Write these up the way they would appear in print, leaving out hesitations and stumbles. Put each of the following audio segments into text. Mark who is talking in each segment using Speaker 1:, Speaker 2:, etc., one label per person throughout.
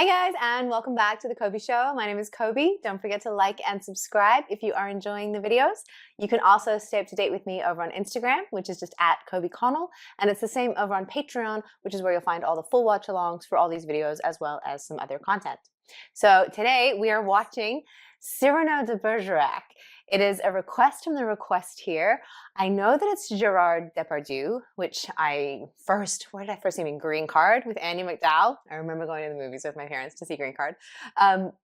Speaker 1: Hi guys, and welcome back to The Kobe Show. My name is Kobe. Don't forget to like and subscribe if you are enjoying the videos. You can also stay up to date with me over on Instagram, which is just at Kobe Connell, and it's the same over on Patreon, which is where you'll find all the full watch-alongs for all these videos as well as some other content. So today we are watching Cyrano de Bergerac. It is a request from the request here. I know that it's Gerard Depardieu, which where did I first see him? Green Card with Andie MacDowell. I remember going to the movies with my parents to see Green Card.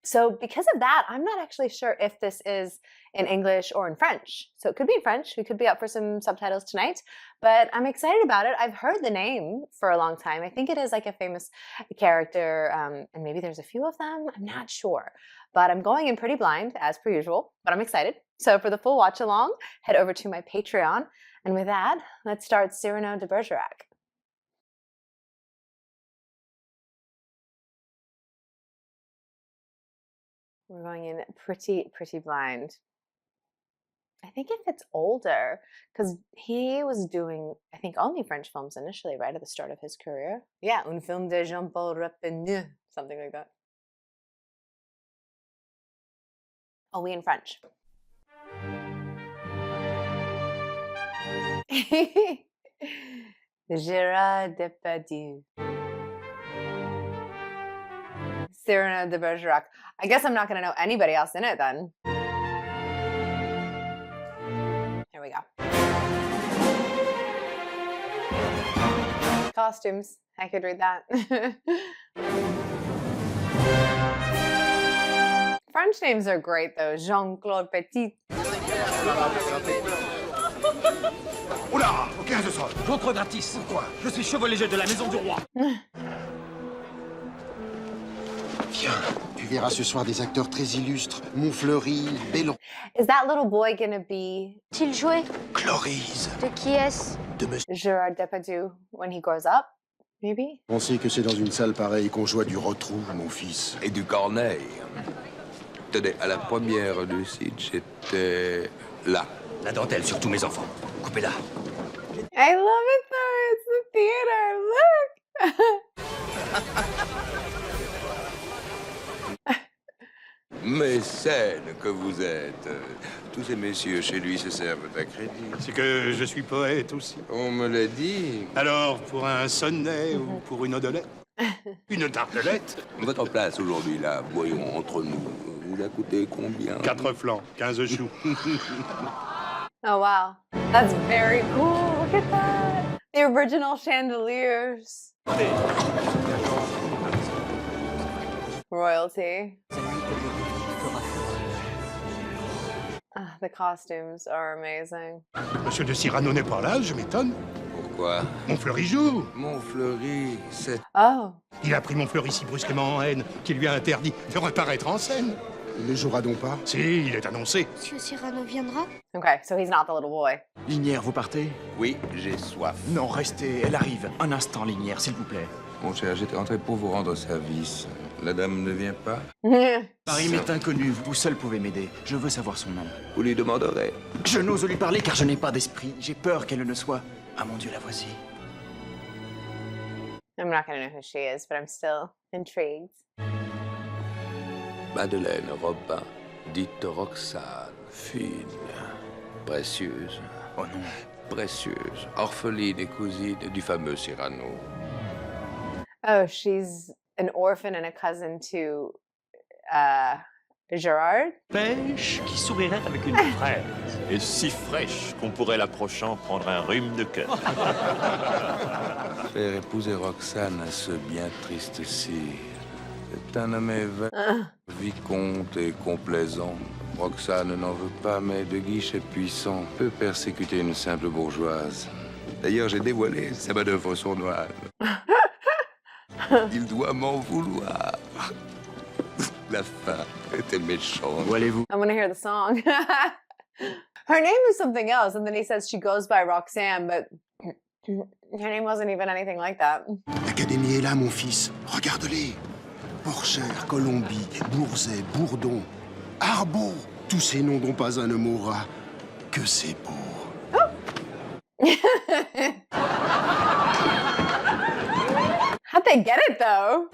Speaker 1: So because of that, I'm not actually sure if this is in English or in French. So it could be in French. We could be up for some subtitles tonight, but I'm excited about it. I've heard the name for a long time. I think it is like a famous character, and maybe there's a few of them. I'm not sure, but I'm going in pretty blind as per usual, but I'm excited. So for the full watch along, head over to my Patreon. And with that, let's start Cyrano de Bergerac. We're going in pretty blind. I think if it's older, because he was doing, I think, only French films initially, right, at the start of his career. Yeah, Un film de Jean-Paul Rappeneau, something like that. Oh, we in French. Gerard Depardieu. Cyrano de Bergerac. I guess I'm not going to know anybody else in it then. Here we go. Costumes. I could read that. French names are great though. Jean-Claude Petit.
Speaker 2: Oula, au 15 sol. Contre gratis. Quoi? Je suis chevalier de la maison du roi. Viens, tu verras ce soir des acteurs très illustres. Montfleury, Bellon.
Speaker 1: Is that little boy gonna be...
Speaker 3: T-il joué?
Speaker 2: Chloris.
Speaker 3: De qui est-ce?
Speaker 2: De monsieur.
Speaker 1: Gerard Depardieu when he grows up, maybe?
Speaker 4: Pensez que c'est dans une salle pareille qu'on joue du rotrou, mon fils.
Speaker 5: Et du Corneille. Tenez, à la première lucide, j'étais là.
Speaker 2: La dentelle sur tous mes enfants. Coupez-la.
Speaker 1: I love it though. It's the theater. Look.
Speaker 5: Mécène que vous êtes. Tous ces messieurs chez lui se servent à crédit.
Speaker 6: C'est que je suis poète aussi.
Speaker 5: On me l'a dit.
Speaker 6: Alors, pour un sonnet ou pour une odelette? Une tartelette?
Speaker 5: Votre place aujourd'hui, là, voyons, entre nous, vous a coûté combien?
Speaker 6: 4 flancs, 15 choux.
Speaker 1: Oh wow, that's very cool. Look at that. The original chandeliers. Royalty. The costumes are amazing.
Speaker 6: Monsieur de Cyrano n'est pas là, je m'étonne.
Speaker 5: Pourquoi?
Speaker 6: Montfleury joue.
Speaker 5: Montfleury, c'est...
Speaker 1: Oh.
Speaker 6: Il a pris Montfleury si brusquement en haine qu'il lui a interdit de reparaître en scène.
Speaker 4: Il ne jouera donc pas?
Speaker 6: Si, il est annoncé.
Speaker 3: Monsieur Cyrano viendra?
Speaker 1: Okay, so he's not the little boy.
Speaker 7: Linière, vous partez?
Speaker 5: Oui, j'ai soif.
Speaker 7: Non, restez, elle arrive. Un instant, Linière, s'il vous plaît.
Speaker 5: Mon cher, j'étais rentré pour vous rendre service. La dame ne vient pas?
Speaker 7: Paris m'est inconnu, vous seul pouvez m'aider. Je veux savoir son nom.
Speaker 5: Vous lui demanderez.
Speaker 7: Je n'ose lui parler car je n'ai pas d'esprit. J'ai peur qu'elle ne soit... Ah mon Dieu, la voici.
Speaker 1: I'm not gonna know who she is, but I'm still intrigued.
Speaker 5: Madeleine Robin, dite Roxane, fine, précieuse.
Speaker 7: Oh non.
Speaker 5: Précieuse, orpheline et cousine du fameux Cyrano.
Speaker 1: Oh, she's an orphan and a cousin to Gerard.
Speaker 8: Pêche qui sourirait avec une fraise. Et si fraîche qu'on pourrait l'approchant prendre un rhume de cœur.
Speaker 5: Faire épouser Roxane à ce bien triste cire. C'est un nommé vicomte et complaisant. Roxane n'en veut pas, mais de guichet puissant peut persécuter une simple bourgeoise. D'ailleurs, j'ai dévoilé sa manœuvre sournoise. Il doit m'en vouloir. La fin était méchante.
Speaker 7: Où allez-vous?
Speaker 1: I want to hear the song. Her name is something else, and then he says she goes by Roxanne, but her name wasn't even anything like that.
Speaker 4: L'Académie est là, mon fils. Regarde-les. Porchère, Colombie, Bourzet, Bourdon, Arbeau. Tous ces noms dont pas un ne mourra. Que c'est beau.
Speaker 1: How'd they get it, though?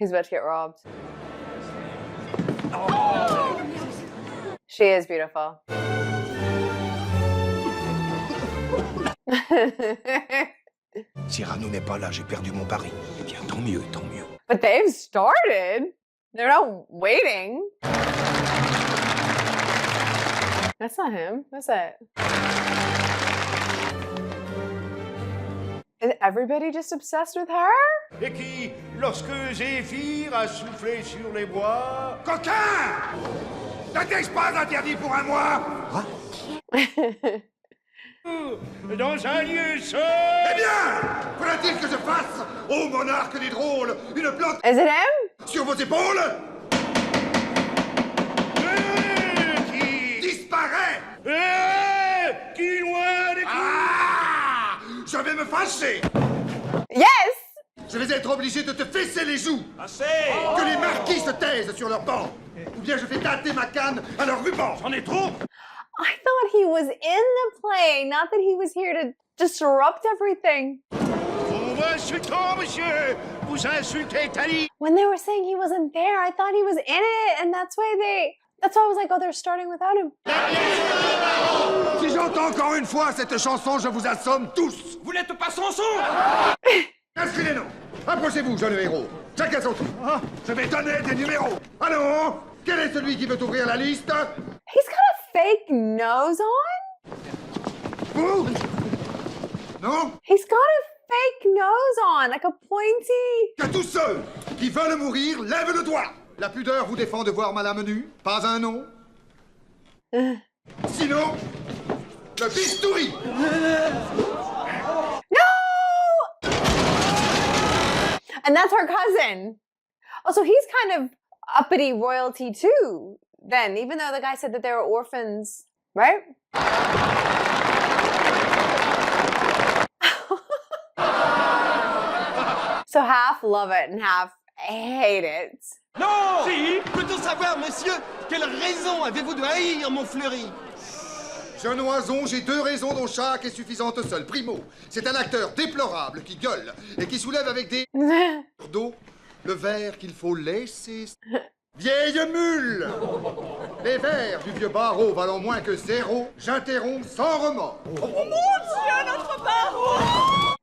Speaker 1: He's about to get robbed. She is beautiful.
Speaker 6: Cyrano n'est pas là, j'ai perdu mon pari. Eh bien, tant mieux, tant mieux.
Speaker 1: But they've started. They're not waiting. That's not him. That's it. Is everybody just obsessed with her?
Speaker 6: Et qui, lorsque Zéphyr a soufflé sur les bois... Coquin! N'était-ce pas interdit pour un mois? Dans un lieu seul... Eh bien! Faudra-t-il que je fasse, ô monarque des drôles, une plante
Speaker 1: Is it him?
Speaker 6: sur vos épaules? Qui disparaît? Qui loin des coups? Ah! Je vais me fâcher!
Speaker 1: Yes!
Speaker 6: Je vais être obligé de te fesser les joues! Assez! Que les marquis se taisent sur leur banc! Ou bien je fais tâter ma canne à leur ruban! J'en ai trop!
Speaker 1: I thought he was in the play, not that he was here to disrupt everything.
Speaker 6: Vous m'insultez, monsieur! Vous insultez Tali!
Speaker 1: When they were saying he wasn't there, I thought he was in it, and that's why I was like, oh, they're starting without him.
Speaker 6: Si j'entends encore une fois cette chanson, je vous assomme tous! Vous n'êtes pas Samson! Inscrivez les noms! Approchez-vous, jeune héros! Chacun son tour! Je vais donner des numéros! Allons! Quel est celui qui veut ouvrir la liste?
Speaker 1: He's got a fake nose on?
Speaker 6: Vous? Non?
Speaker 1: He's got a fake nose on, like a pointy...
Speaker 6: Que tous ceux qui veulent mourir lèvent le doigt! La pudeur vous défend de voir madame nue? Pas un nom? Sinon, le bistouri!
Speaker 1: No! And that's her cousin. Oh, so he's kind of uppity royalty too, then, even though the guy said that they were orphans, right? So half love it and half hate it.
Speaker 7: Non! Si! Peut-on savoir, monsieur, quelle raison avez-vous de haïr mon Fleury?
Speaker 6: Jeune oison, j'ai deux raisons dont chaque est suffisante seule. Primo, c'est un acteur déplorable qui gueule et qui soulève avec des d'eau le verre qu'il faut laisser. Vieille mule! Les vers du vieux barreau valant moins que zéro, j'interromps sans remords. Oh mon Dieu, notre barreau!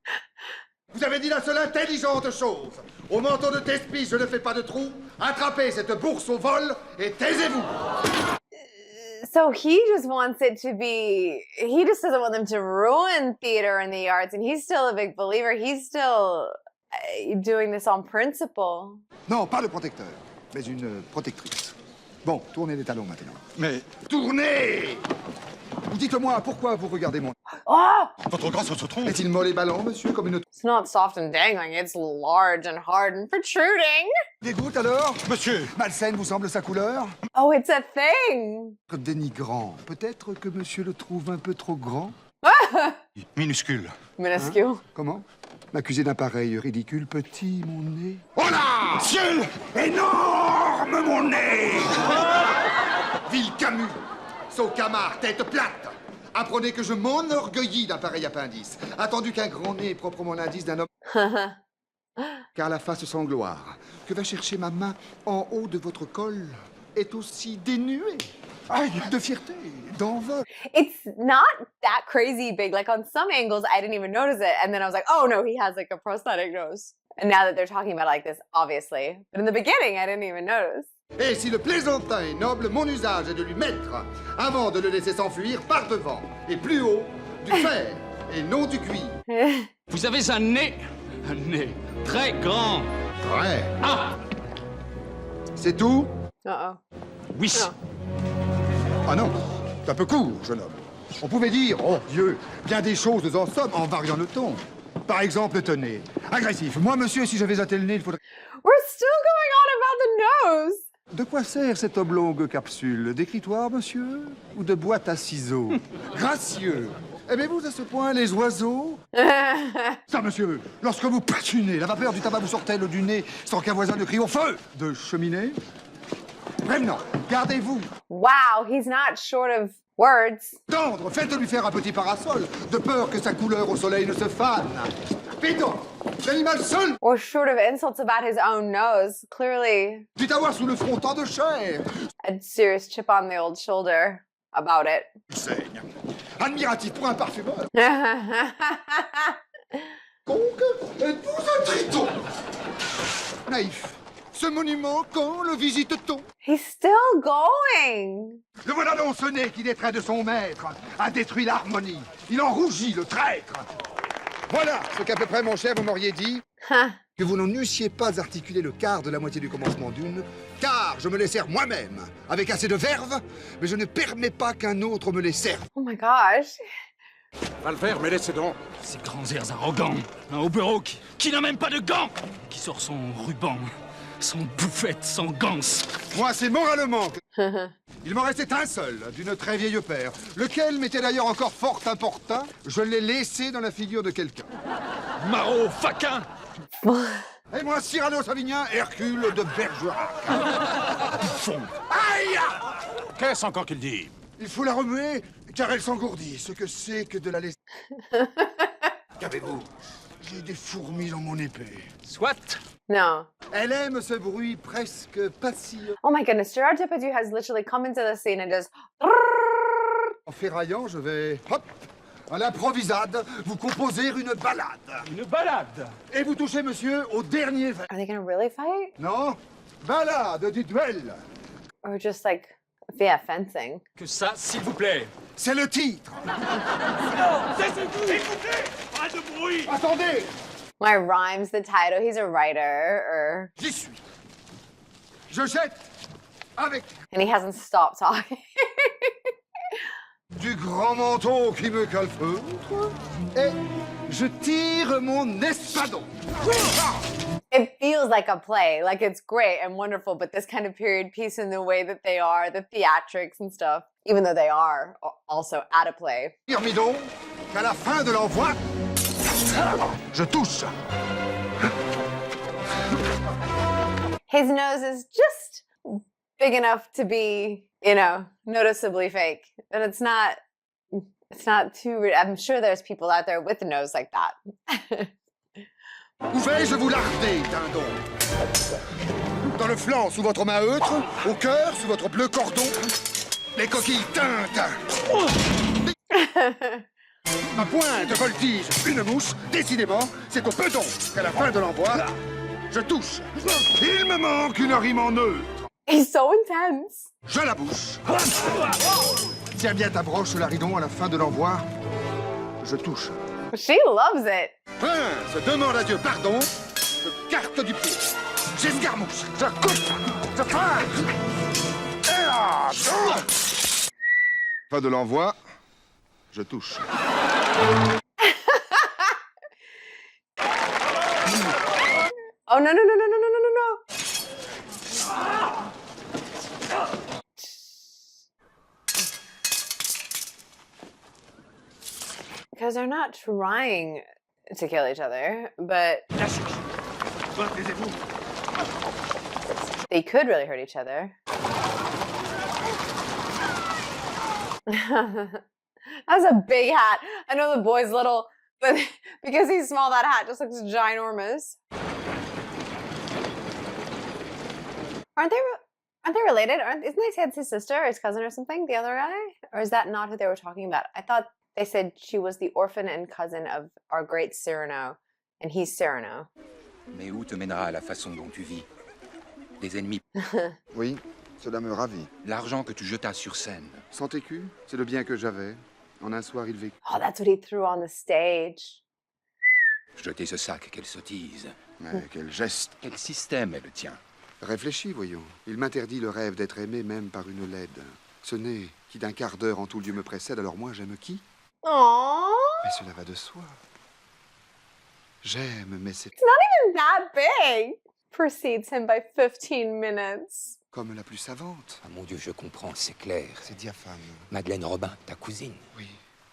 Speaker 6: Vous avez dit la seule intelligente chose. Au menton de Thespis, je ne fais pas de trou. Attrapez cette bourse au vol et taisez-vous.
Speaker 1: So he just wants it to be, he just doesn't want them to ruin theater and the arts, and he's still a big believer. He's still doing this on principle.
Speaker 6: Non, pas le protecteur, mais une protectrice. Bon, tournez les talons maintenant. Mais tournez! Dites-moi, pourquoi vous regardez mon...
Speaker 1: Oh!
Speaker 6: Votre grâce se trompe. Est-il molle et ballant, monsieur, comme une...
Speaker 1: It's not soft and dangling, it's large and hard and protruding.
Speaker 6: Dégoûte alors? Monsieur! Malsaine vous semble sa couleur?
Speaker 1: Oh, it's a thing!
Speaker 6: Dénigrant. Peut-être que monsieur le trouve un peu trop grand? Minuscule.
Speaker 1: Minuscule.
Speaker 6: Comment? M'accuser d'un pareil ridicule petit, mon nez? Oh là! Ciel! Énorme, mon nez! Ville Camus! Saut-camard, tête plate! Apprenez que je m'enorgueillis d'un pareil appendice, attendu qu'un grand nez est proprement l'indice d'un homme. Car la face sans gloire que va chercher ma main en haut de votre col est aussi dénuée de fierté, d'envol.
Speaker 1: It's not that crazy big. Like on some angles, I didn't even notice it. And then I was like, oh no, he has like a prosthetic nose. And now that they're talking about it like this, obviously. But in the beginning, I didn't even notice.
Speaker 6: Et si le plaisantin est noble, mon usage est de lui mettre, avant de le laisser s'enfuir, par devant, et plus haut, du fer, et non du cuir.
Speaker 7: Vous avez un nez très grand.
Speaker 6: Vrai.
Speaker 7: Ah!
Speaker 6: C'est tout?
Speaker 1: Uh-oh.
Speaker 7: Oui.
Speaker 1: Oh.
Speaker 6: Ah non, c'est un peu court, jeune homme. On pouvait dire, oh Dieu, bien des choses en somme en variant le ton. Par exemple, tenez, agressif. Moi, monsieur, si j'avais un tel nez, il faudrait...
Speaker 1: We're still going on about the nose.
Speaker 6: De quoi sert cette oblongue capsule? D'écritoire, monsieur? Ou de boîte à ciseaux? Gracieux! Aimez-vous à ce point les oiseaux? Ça, monsieur, lorsque vous patinez, la vapeur du tabac vous sort-elle du nez sans qu'un voisin ne crie au feu? De cheminée? Prévenant, gardez-vous!
Speaker 1: Wow, he's not short of words.
Speaker 6: Tendre, faites-lui faire un petit parasol, de peur que sa couleur au soleil ne se fane. Fais donc! L'animal seul
Speaker 1: Or short of insults about his own nose. Clearly,
Speaker 6: dut avoir sous le front tant de chair.
Speaker 1: a serious chip on the old shoulder about it.
Speaker 6: Il saigne. Admiratif pour un parfumeur. Donc, êtes-vous un triton? Naïf. Ce monument, quand le visite-t-on?
Speaker 1: He's still going.
Speaker 6: Le voilà donc ce nez qui, détrait de son maître, a détruit l'harmonie. Il en rougit, le traître. Voilà ce qu'à peu près, mon cher, vous m'auriez dit. Que vous n'en eussiez pas articulé le quart de la moitié du commencement d'une, car je me les sers moi-même, avec assez de verve, mais je ne permets pas qu'un autre me les serve.
Speaker 1: Oh my gosh.
Speaker 9: Valvert, mais laissez donc.
Speaker 7: Ces grands airs arrogants. Un hobereau qui n'a même pas de gants. Qui sort son ruban, son bouffette, son gants.
Speaker 6: Moi, c'est moralement que... Il m'en restait un seul, d'une très vieille paire, lequel m'était d'ailleurs encore fort importun. Je l'ai laissé dans la figure de quelqu'un.
Speaker 7: Maraud, faquin.
Speaker 6: Et moi, Cyrano Savinien, Hercule de Bergerac.
Speaker 7: Bouffon.
Speaker 6: Aïe!
Speaker 9: Qu'est-ce encore qu'il dit?
Speaker 6: Il faut la remuer, car elle s'engourdit. Ce que c'est que de la laisser. Qu'avez-vous? J'ai des fourmis dans mon épée.
Speaker 7: Soit.
Speaker 1: No.
Speaker 6: Elle aime ce bruit presque passif.
Speaker 1: Oh my goodness, Gerard Depardieu has literally come into the scene and just...
Speaker 6: En ferraillant, je vais, hop, à l'improvisade, vous composer une balade.
Speaker 7: Une balade.
Speaker 6: Et vous touchez, monsieur, au dernier vers.
Speaker 1: Are they gonna really fight?
Speaker 6: Non, balade du duel.
Speaker 1: Or just like, via fencing?
Speaker 7: Que ça, s'il vous plaît.
Speaker 6: C'est le titre.
Speaker 8: Écoutez, pas de bruit.
Speaker 6: Attendez,
Speaker 1: My rhymes the title. He's a writer, or...
Speaker 6: j'y suis. Je jette avec
Speaker 1: And he hasn't stopped talking.
Speaker 6: du grand manteau qui me calfeutre et je tire mon espadon.
Speaker 1: It feels like a play. Like, it's great and wonderful, but this kind of period piece in the way that they are, the theatrics and stuff, even though they are also at a play.
Speaker 6: Midon, qu'à la fin de l'envoi, je touche.
Speaker 1: His nose is just big enough to be, you know, noticeably fake. And it's not too, I'm sure there's people out there with a nose like that.
Speaker 6: Où vais-je vous larder, dindon? Dans le flanc, sous votre main eutre, au cœur, sous votre bleu cordon, les coquilles teintes. Un point de voltige, une mouche, décidément, c'est au bedon qu'à la fin de l'envoi, je touche. Il me manque une rime en neutre.
Speaker 1: He's so intense.
Speaker 6: Je la bouche. Tiens bien ta broche, Laridon, à la fin de l'envoi, je touche.
Speaker 1: She loves it.
Speaker 6: Se demande à Dieu pardon, je carte du pied. J'escarmouche, je coupe, je pince. Et là, fin de l'envoi, je touche.
Speaker 1: Oh, no, no, no, no, no, no, no, no, no. Because they're not trying to kill each other, but they could really hurt each other. That's a big hat. I know the boy's little, but because he's small, that hat just looks ginormous. Aren't they related? Isn't they said his sister or his cousin or something, the other guy? Or is that not who they were talking about? I thought they said she was the orphan and cousin of our great Cyrano, and he's Cyrano.
Speaker 10: Mais où te mènera la façon dont tu vis? Des ennemis.
Speaker 6: Oui, cela me ravit.
Speaker 10: L'argent que tu jetas sur scène.
Speaker 6: 100 écus, c'est le bien que j'avais. En un soir, il vécut.
Speaker 1: Oh, that's what he threw on the stage.
Speaker 10: Jeter ce sac, quelle sottise.
Speaker 6: Mais quel geste.
Speaker 10: Quel système est le tien?
Speaker 6: Réfléchis, voyons. Il m'interdit le rêve d'être aimé même par une laide. Ce nez qui d'un quart d'heure en tout lieu me précède, alors moi j'aime qui?
Speaker 1: Aww.
Speaker 6: Mais cela va de soi. J'aime, mais c'est
Speaker 1: It's not even that big. Precedes him by 15 minutes.
Speaker 6: comme la plus savante.
Speaker 10: Ah mon Dieu, je comprends, c'est clair.
Speaker 6: C'est diaphane.
Speaker 10: Madeleine Robin, ta cousine.
Speaker 6: Oui,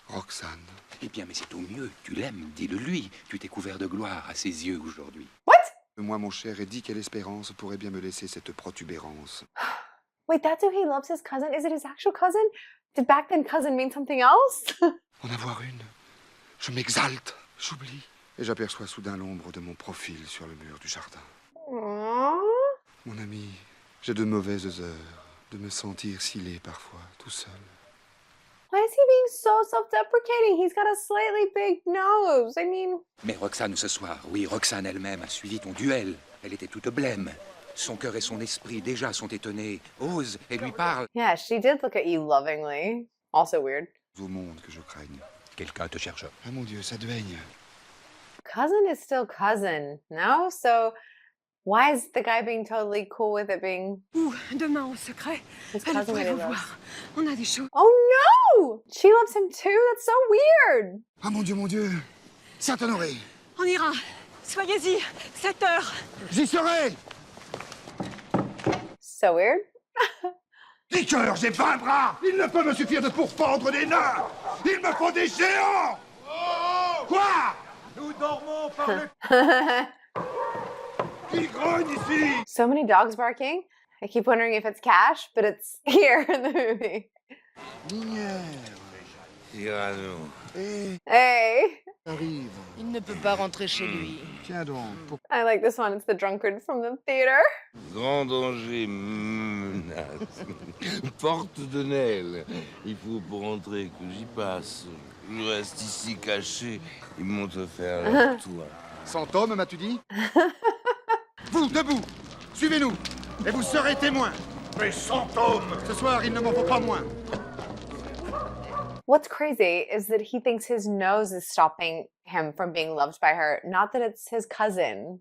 Speaker 6: Roxane.
Speaker 10: Eh bien, mais c'est au mieux. Tu l'aimes, dis-le lui. Tu t'es couvert de gloire à ses yeux aujourd'hui.
Speaker 1: What?
Speaker 6: Moi, mon cher, et dis quelle espérance pourrait bien me laisser cette protubérance.
Speaker 1: Wait, that's who he loves his cousin? Is it his actual cousin? Did back then cousin mean something else?
Speaker 6: En avoir une, je m'exalte, j'oublie. Et j'aperçois soudain l'ombre de mon profil sur le mur du jardin.
Speaker 1: Aww.
Speaker 6: Mon ami, j'ai de mauvaises heures de me sentir si laid parfois, tout seul.
Speaker 1: Why is he being so self-deprecating? He's got a slightly big nose. I mean...
Speaker 10: Mais Roxane, ce soir, oui, Roxane elle-même a suivi ton duel. Elle était toute blême. Son cœur et son esprit déjà sont étonnés. Ose et lui parle.
Speaker 1: Yeah, she did look at you lovingly. Also weird.
Speaker 6: Au monde que je craigne.
Speaker 10: Quelqu'un te cherche.
Speaker 6: Ah mon Dieu, ça duigne.
Speaker 1: Cousin is still cousin, no? So why is the guy being totally cool with it being
Speaker 3: Demain en secret.
Speaker 1: his
Speaker 3: Elle
Speaker 1: cousin
Speaker 3: pourrait
Speaker 1: that he
Speaker 3: vous
Speaker 1: loves?
Speaker 3: voir. On a des choses.
Speaker 1: Oh no! She loves him too? That's so weird.
Speaker 6: Ah mon Dieu, Saint-Honoré,
Speaker 3: On ira. Soyez-y. 7 heures.
Speaker 6: j'y serai.
Speaker 1: So weird.
Speaker 6: Liqueur, j'ai 20 bras. Il ne peut me suffire de pourfendre des nains. Il me faut des géants. Quoi? Nous dormons par le... Qui grogne ici?
Speaker 1: So many dogs barking. I keep wondering if it's Cash, but it's here in the movie.
Speaker 5: Cyrano.
Speaker 1: Hey,
Speaker 6: Arrive.
Speaker 11: Il ne peut pas rentrer chez lui.
Speaker 6: Tiens donc.
Speaker 1: I like this one. It's the drunkard from the theater.
Speaker 5: Grand danger menace. Porte de Nesle. Il faut pour entrer que j'y passe. Je reste ici caché. Ils m'ont offert leur toit.
Speaker 6: 100 hommes, m'as-tu dit? Vous, debout. Suivez-nous. Et vous serez témoins. Mais 100 hommes. Ce soir, il ne m'en faut pas moins.
Speaker 1: What's crazy is that he thinks his nose is stopping him from being loved by her, not that it's his cousin.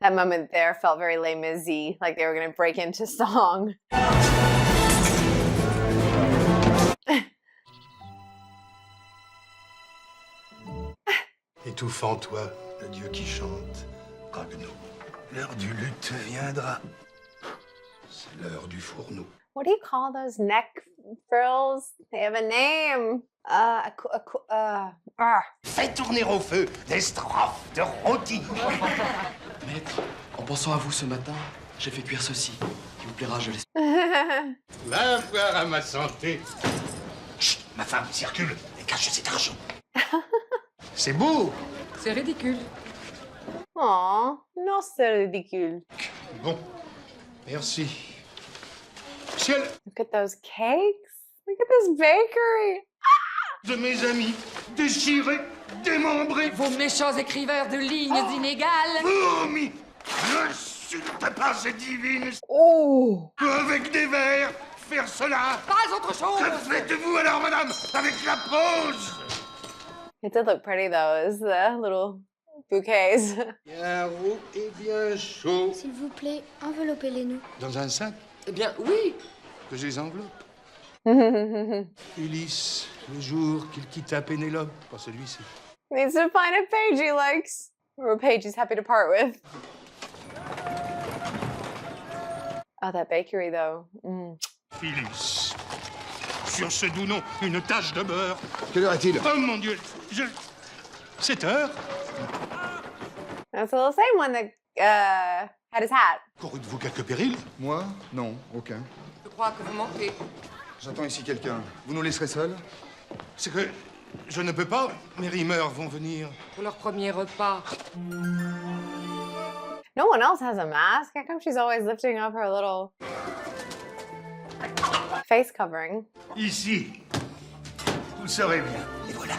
Speaker 1: That moment there felt very Les Mis-y, like they were going to break into song.
Speaker 9: Étouffant toi, le dieu qui chante, Ragno. L'heure du lutte viendra. C'est l'heure du fourneau.
Speaker 1: What do you call those neck frills? They have a name.
Speaker 9: Fais tourner au feu des strophes de rôti.
Speaker 12: Maître, en pensant à vous ce matin, j'ai fait cuire ceci, qui vous plaira, je l'espère.
Speaker 9: Va voir à ma santé. Chut, ma femme circule et cache cet argent. C'est beau.
Speaker 11: C'est ridicule.
Speaker 1: Aw, non, c'est ridicule.
Speaker 9: Bon, merci. Ciel
Speaker 1: Look at those cakes. Look at this bakery.
Speaker 9: de mes amis, déchirés, démembrés,
Speaker 11: Vos méchants écrivains de lignes inégales.
Speaker 9: fourmis. N'insulte pas ces divines.
Speaker 1: Oh.
Speaker 9: Avec des vers, faire cela.
Speaker 11: Pas autre chose.
Speaker 9: Que faites-vous alors, madame, avec la prose?
Speaker 1: It did look pretty though, is the little bouquets.
Speaker 9: Bien roux et bien chaud.
Speaker 3: S'il vous plaît, enveloppez-les-nous.
Speaker 9: Dans un sac
Speaker 11: Eh bien, oui.
Speaker 9: que je les enveloppe. Ulysse, le jour qu'il quitta Pénélope, pas celui-ci.
Speaker 1: Needs to find a page he likes, or a page he's happy to part with. Oh, that bakery though. Mm.
Speaker 9: Ulysse. Sur ce doux nom, une tache de beurre.
Speaker 6: Quelle heure est-il?
Speaker 9: Oh mon Dieu, 7 heures.
Speaker 1: That's the same one that had his hat.
Speaker 9: Couru de vous quelques périls?
Speaker 6: Moi? Non, aucun.
Speaker 11: Je crois que vous mentez.
Speaker 6: J'attends ici quelqu'un. Vous nous laisserez seuls?
Speaker 9: C'est que je ne peux pas. Mes rimeurs vont venir.
Speaker 11: Pour leur premier repas.
Speaker 1: No one else has a mask. How come she's always lifting up her little face covering?
Speaker 9: Ici. Vous serez bien. Et voilà.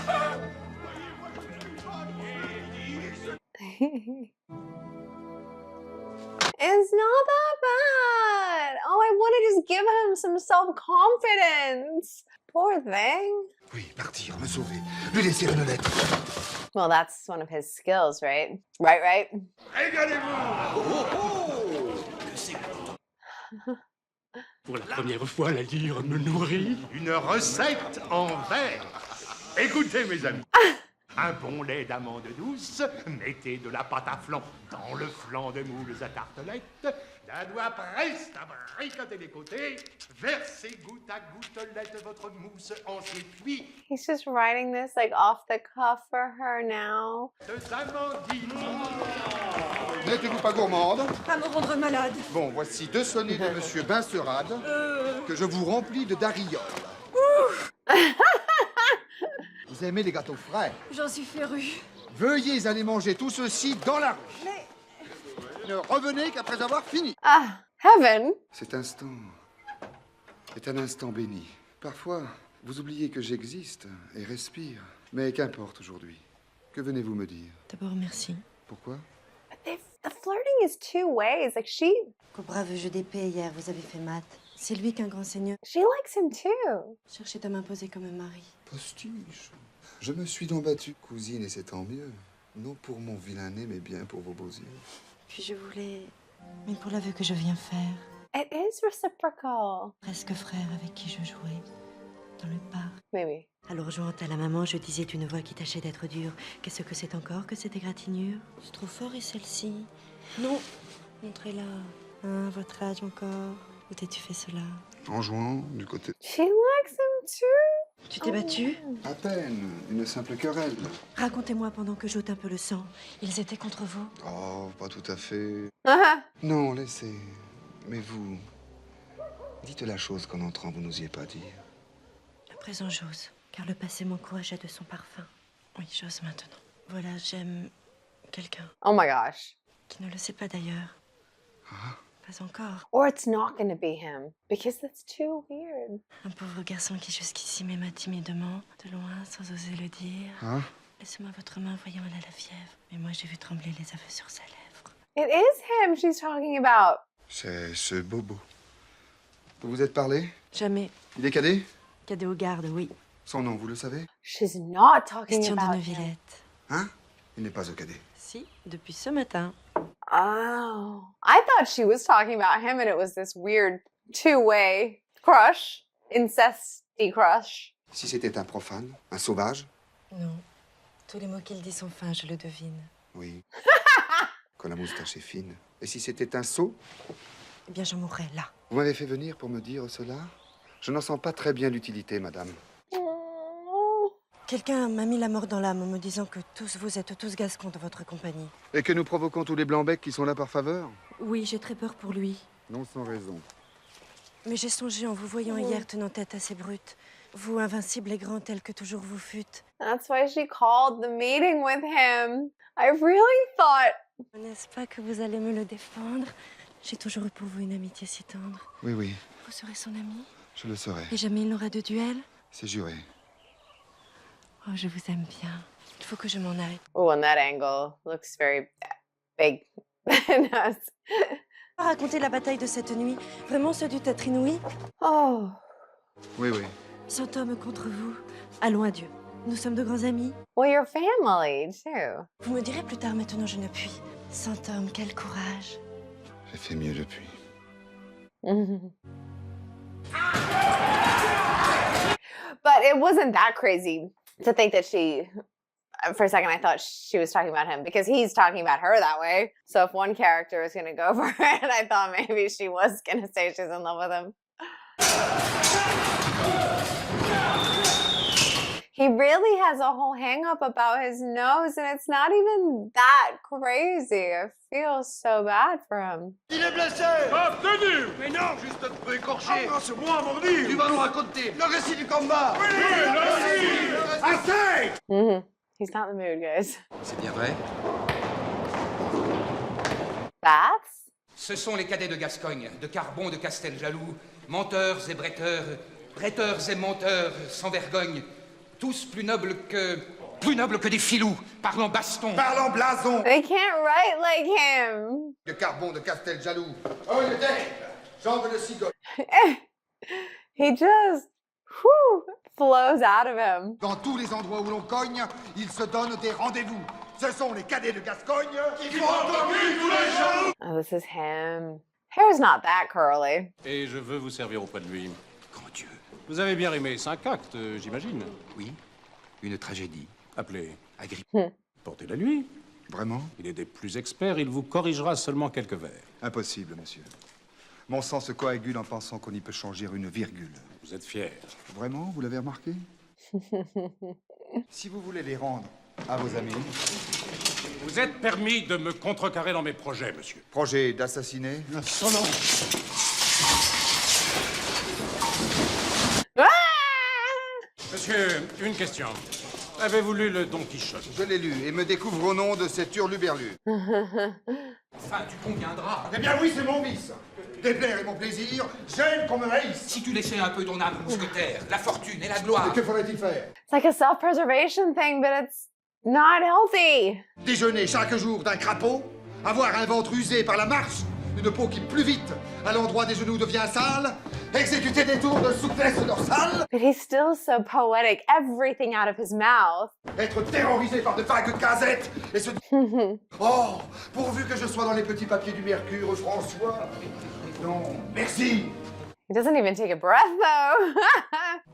Speaker 1: It's not that bad. Oh, I want to just give him some self-confidence. Poor thing.
Speaker 6: Oui, partir, me sauver, lui laisser une lettre.
Speaker 1: Well, that's one of his skills, right? Right?
Speaker 7: Pour la première fois, la lyre me nourrit.
Speaker 9: Une recette en verre. Écoutez, mes amis. Un bon lait d'amande douce, mettez de la pâte à flan dans le flan de moules à tartelettes, d'un doigt preste à bricoter les côtés, versez goutte à gouttelette votre mousse, ensuite puis
Speaker 1: He's just writing this like off the cuff for her now.
Speaker 9: deux amandines.
Speaker 6: N'êtes-vous pas gourmande?
Speaker 3: Pas me rendre malade.
Speaker 6: Bon, voici 2 sonnets de Monsieur Binserade que je vous remplis de darioles. Vous Vous aimez les gâteaux frais?
Speaker 3: J'en suis férue.
Speaker 6: Veuillez aller manger tout ceci dans la rue. Ne revenez qu'après avoir fini.
Speaker 1: Ah, heaven.
Speaker 4: Cet instant est un instant béni. Parfois, vous oubliez que j'existe et respire. Mais qu'importe aujourd'hui. Que venez-vous me dire?
Speaker 13: D'abord, merci.
Speaker 4: Pourquoi?
Speaker 1: The flirting is two ways. Like
Speaker 13: Qu'au brave jeu d'épée hier, vous avez fait maths. C'est lui qu'un grand seigneur.
Speaker 1: she likes him too.
Speaker 13: Cherchait à m'imposer comme un mari.
Speaker 4: Postiche. Je me suis donc battue, cousine, et c'est tant mieux. Non pour mon vilain nez, mais bien pour vos beaux yeux.
Speaker 13: Puis je voulais... Mais pour l'aveu que je viens faire,
Speaker 1: It is reciprocal.
Speaker 13: presque frère avec qui je jouais, dans le parc.
Speaker 1: Maybe.
Speaker 13: Alors jointe à la maman, je disais d'une voix qui tâchait d'être dure. Qu'est-ce que c'est encore que cette égratignure? C'est trop fort et celle-ci? Non, montrez-la. Hein, votre âge encore? Où t'es-tu fait cela?
Speaker 4: En jouant du côté...
Speaker 1: She likes him too.
Speaker 13: Tu t'es battu?
Speaker 4: À peine, une simple querelle.
Speaker 13: Racontez-moi pendant que j'ôte un peu le sang. Ils étaient contre vous?
Speaker 4: Oh, pas tout à fait.
Speaker 1: Uh-huh.
Speaker 4: Non, laissez. Mais vous... Dites la chose qu'en entrant, vous n'osiez pas dire.
Speaker 13: À présent, j'ose, car le passé m'encourageait de son parfum. Oui, j'ose maintenant. Voilà, j'aime quelqu'un.
Speaker 1: Oh my gosh.
Speaker 13: Qui ne le sait pas d'ailleurs.
Speaker 4: Ah.
Speaker 13: Pas encore.
Speaker 1: Or it's not gonna be him because that's too weird.
Speaker 13: Un pauvre garçon qui jusqu'ici m'aima timidement, de loin, sans oser le dire.
Speaker 4: Ah.
Speaker 13: Laissez-moi votre main, voyons, elle a la fièvre. Mais moi, j'ai vu trembler les aveux sur sa lèvre.
Speaker 1: It is him she's talking about.
Speaker 4: C'est ce bobo. Vous vous êtes parlé?
Speaker 13: Jamais.
Speaker 4: Il est cadet?
Speaker 13: Cadet aux gardes, oui.
Speaker 4: Son nom, vous le savez?
Speaker 1: She's not talking
Speaker 13: Question de
Speaker 1: about him.
Speaker 13: Neuvillette.
Speaker 4: Hein? Il n'est pas au cadet.
Speaker 13: Si, depuis ce matin.
Speaker 1: Oh. I thought she was talking about him and it was this weird two-way crush. Incesty crush.
Speaker 4: Si c'était un profane, un sauvage?
Speaker 13: Non. Tous les mots qu'il dit sont fins, je le devine.
Speaker 4: Oui. Quand la moustache est fine. Et si c'était un sot?
Speaker 13: Eh bien, j'en mourrai là.
Speaker 4: Vous m'avez fait venir pour me dire cela? Je n'en sens pas très bien l'utilité, madame.
Speaker 13: Quelqu'un m'a mis la mort dans l'âme en me disant que tous vous êtes tous gascons de votre compagnie.
Speaker 4: Et que nous provoquons tous les blancs-becs qui sont là par faveur?
Speaker 13: Oui, j'ai très peur pour lui.
Speaker 4: Non sans raison.
Speaker 13: Mais j'ai songé en vous voyant hier tenant tête à ces brutes. Vous, invincible et grand tel que toujours vous fûtes.
Speaker 1: That's why she called the meeting with him. I really thought...
Speaker 13: N'est-ce pas que vous allez me le défendre? J'ai toujours eu pour vous une amitié si tendre.
Speaker 4: Oui, oui,
Speaker 13: Vous serez son ami?
Speaker 4: je le saurai.
Speaker 13: Et jamais il n'aura de duel?
Speaker 4: C'est juré.
Speaker 13: Oh, je vous aime bien. Il faut que je m'en aille.
Speaker 1: Oh, and that angle looks very big. Nice.
Speaker 13: Raconter la bataille de cette nuit. Vraiment, ce dut être inouï.
Speaker 1: Oh.
Speaker 4: Oui, oui.
Speaker 13: 100 hommes contre vous. Allons, adieu. Nous sommes de grands amis.
Speaker 1: Well, your family, too.
Speaker 13: Vous me direz plus tard, maintenant je ne puis. 100 hommes, quel courage.
Speaker 4: J'ai fait mieux depuis.
Speaker 1: But it wasn't that crazy to think that she... For a second, I thought she was talking about him because he's talking about her that way. So if one character is going to go for it, I thought maybe she was going to say she's in love with him. He really has a whole hang-up about his nose, and it's not even that crazy. I feel so bad for him.
Speaker 9: Il est blessé! Obtenu! Mais non, juste un peu écorché! Ah non, c'est moi, mordu! Tu vas nous raconter le récit du combat! Oui, le récit! Assez!
Speaker 1: He's not in the mood, guys.
Speaker 10: C'est bien vrai?
Speaker 1: Baths?
Speaker 10: Ce sont les cadets de Gascogne, de Carbon, de Casteljaloux, menteurs et bretteurs, bretteurs et menteurs, sans vergogne, tous plus nobles que des filous, parlant baston.
Speaker 6: Parlant blason!
Speaker 1: They can't write like him.
Speaker 6: De Carbon de Casteljaloux. Oh, le deck! Jambe de cigogne.
Speaker 1: He just flows out of him.
Speaker 6: Dans tous les endroits où l'on cogne, ils se donnent des rendez-vous. Ce sont les cadets de Gascogne qui font commune tous les jours!
Speaker 1: Oh, this is him. Hair's not that curly.
Speaker 14: Et je veux vous servir auprès de lui.
Speaker 10: Grand Dieu.
Speaker 14: Vous avez bien aimé 5 actes, j'imagine.
Speaker 10: Oui, une tragédie.
Speaker 14: Appelez
Speaker 10: Agrippe.
Speaker 14: Portez-la lui.
Speaker 4: Vraiment?
Speaker 14: Il est des plus experts, il vous corrigera seulement quelques vers.
Speaker 6: Impossible, monsieur. Mon sang se coagule en pensant qu'on y peut changer une virgule.
Speaker 14: Vous êtes fier.
Speaker 6: Vraiment? Vous l'avez remarqué? Si vous voulez les rendre à vos amis...
Speaker 14: Vous êtes permis de me contrecarrer dans mes projets, monsieur.
Speaker 6: Projet d'assassiner?
Speaker 14: Son nom. Monsieur, une question. Avez-vous lu le Don Quichotte?
Speaker 6: Je l'ai lu et me découvre au nom de cet hurluberlu.
Speaker 10: Enfin, tu conviendras.
Speaker 6: Eh bien oui, c'est mon vice. Déplaire est mon plaisir, j'aime qu'on me haïsse.
Speaker 10: Si tu laissais un peu ton âme mousquetaire, la fortune et la gloire.
Speaker 6: Et que faudrait-il faire?
Speaker 1: It's like a self-preservation thing, but it's not healthy.
Speaker 6: Déjeuner chaque jour d'un crapaud, avoir un ventre usé par la marche, une peau qui plus vite à l'endroit des genoux devient sale, exécuter des tours de souplesse dorsale,
Speaker 1: But he's still so poetic. Everything out of his mouth.
Speaker 6: être terrorisé par de vagues casettes et se dire oh, pourvu que je sois dans les petits papiers du Mercure, François. Non, merci.
Speaker 1: He doesn't even take a breath, though.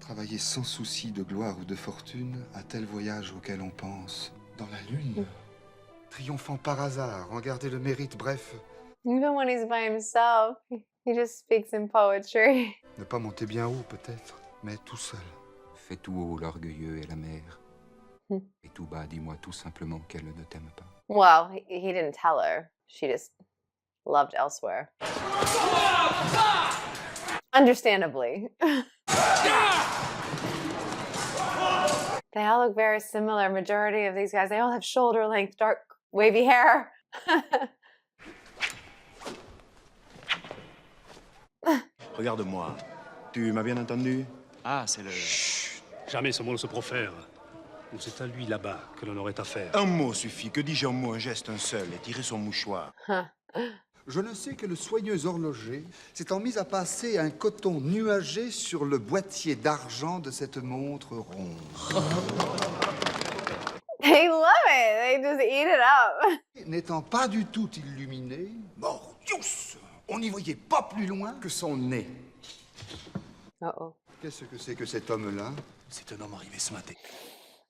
Speaker 6: Travailler sans souci de gloire ou de fortune, à tel voyage auquel on pense, dans la lune. Triomphant par hasard, en garder le mérite, bref,
Speaker 1: Even when he's by himself, he just speaks in poetry.
Speaker 6: ne pas monter bien haut peut-être, mais tout seul.
Speaker 10: Fais tout haut l'orgueilleux et la mère.
Speaker 1: Hmm.
Speaker 10: Et tout bas, dis-moi tout simplement qu'elle ne t'aime pas.
Speaker 1: Well, he didn't tell her. She just loved elsewhere. Understandably. They all look very similar. Majority of these guys, they all have shoulder length, dark, wavy hair.
Speaker 15: Regarde-moi. Tu m'as bien entendu?
Speaker 12: Ah, c'est le...
Speaker 14: Chut. Jamais ce mot ne se profère. Ou c'est à lui là-bas que l'on aurait affaire.
Speaker 15: Un mot suffit. Que dis-je un mot, un geste, un seul, et tirer son mouchoir.
Speaker 6: Je ne sais que le soigneux horloger s'étant mis à passer un coton nuagé sur le boîtier d'argent de cette montre ronde.
Speaker 1: They love it. They just eat it up.
Speaker 6: N'étant pas du tout illuminé, mordius, on n'y voyait pas plus loin que son nez.
Speaker 1: Uh-oh.
Speaker 6: Qu'est-ce que c'est que cet homme-là?
Speaker 15: C'est un homme arrivé ce matin.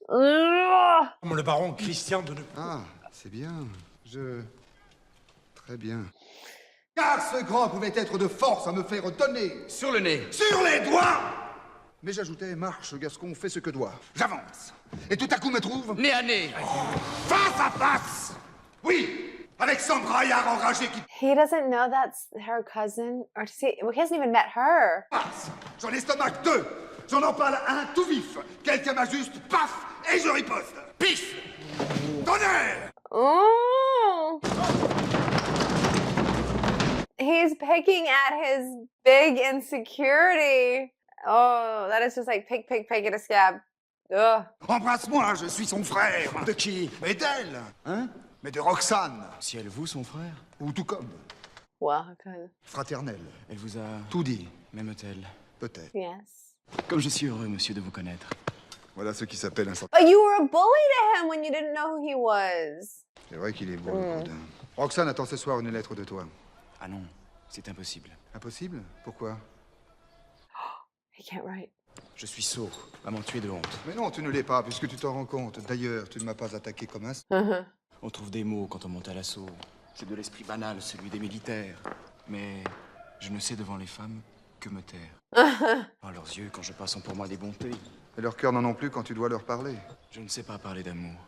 Speaker 1: Ugh.
Speaker 14: Comme le baron Christian de...
Speaker 6: Ah, c'est bien. Très bien. Car ce grand pouvait être de force à me faire donner
Speaker 10: Sur le nez.
Speaker 6: sur les doigts. Mais j'ajoutais, marche, Gascon, fais ce que doit. J'avance. Et tout à coup me trouve
Speaker 10: Nez à nez.
Speaker 6: face à face. Oui, avec son braillard enragé qui
Speaker 1: He doesn't know that's her cousin, or does he? Well, he hasn't even met her.
Speaker 6: passe. J'en estomac deux. J'en empale un tout vif. Quelqu'un m'ajuste, paf, et je riposte. Pif. Tonnerre.
Speaker 1: Ooh. He's picking at his big insecurity. Oh, that is just like pick at a scab. Ugh.
Speaker 6: Embrasse-moi, je suis son frère.
Speaker 15: De qui?
Speaker 6: Mais d'elle, hein? Mais de Roxane.
Speaker 12: Si elle vous, son frère?
Speaker 6: Ou tout comme.
Speaker 1: Well, okay.
Speaker 6: Fraternel.
Speaker 12: Elle vous a...
Speaker 6: Tout dit.
Speaker 12: M'aime-t-elle?
Speaker 6: Peut-être.
Speaker 1: Yes.
Speaker 12: Comme je suis heureux, monsieur, de vous connaître.
Speaker 6: Voilà ce qui s'appelle un sentiment.
Speaker 1: But you were a bully to him when you didn't know who he was.
Speaker 6: C'est vrai qu'il est beau, le boudin. Roxane attend ce soir une lettre de toi.
Speaker 12: Ah non, c'est impossible.
Speaker 6: Impossible? Pourquoi?
Speaker 1: He can't write.
Speaker 12: Je suis sot, à m'en tuer de honte.
Speaker 6: Mais non, tu ne l'es pas, puisque tu t'en rends compte. D'ailleurs, tu ne m'as pas attaqué comme un...
Speaker 12: On trouve des mots quand on monte à l'assaut. C'est de l'esprit banal, celui des militaires. Mais je ne sais devant les femmes que me taire. Oh, leurs yeux, quand je passe, ont pour moi des bontés.
Speaker 6: Et leurs cœurs n'en ont plus quand tu dois leur parler.
Speaker 12: Je ne sais pas parler d'amour.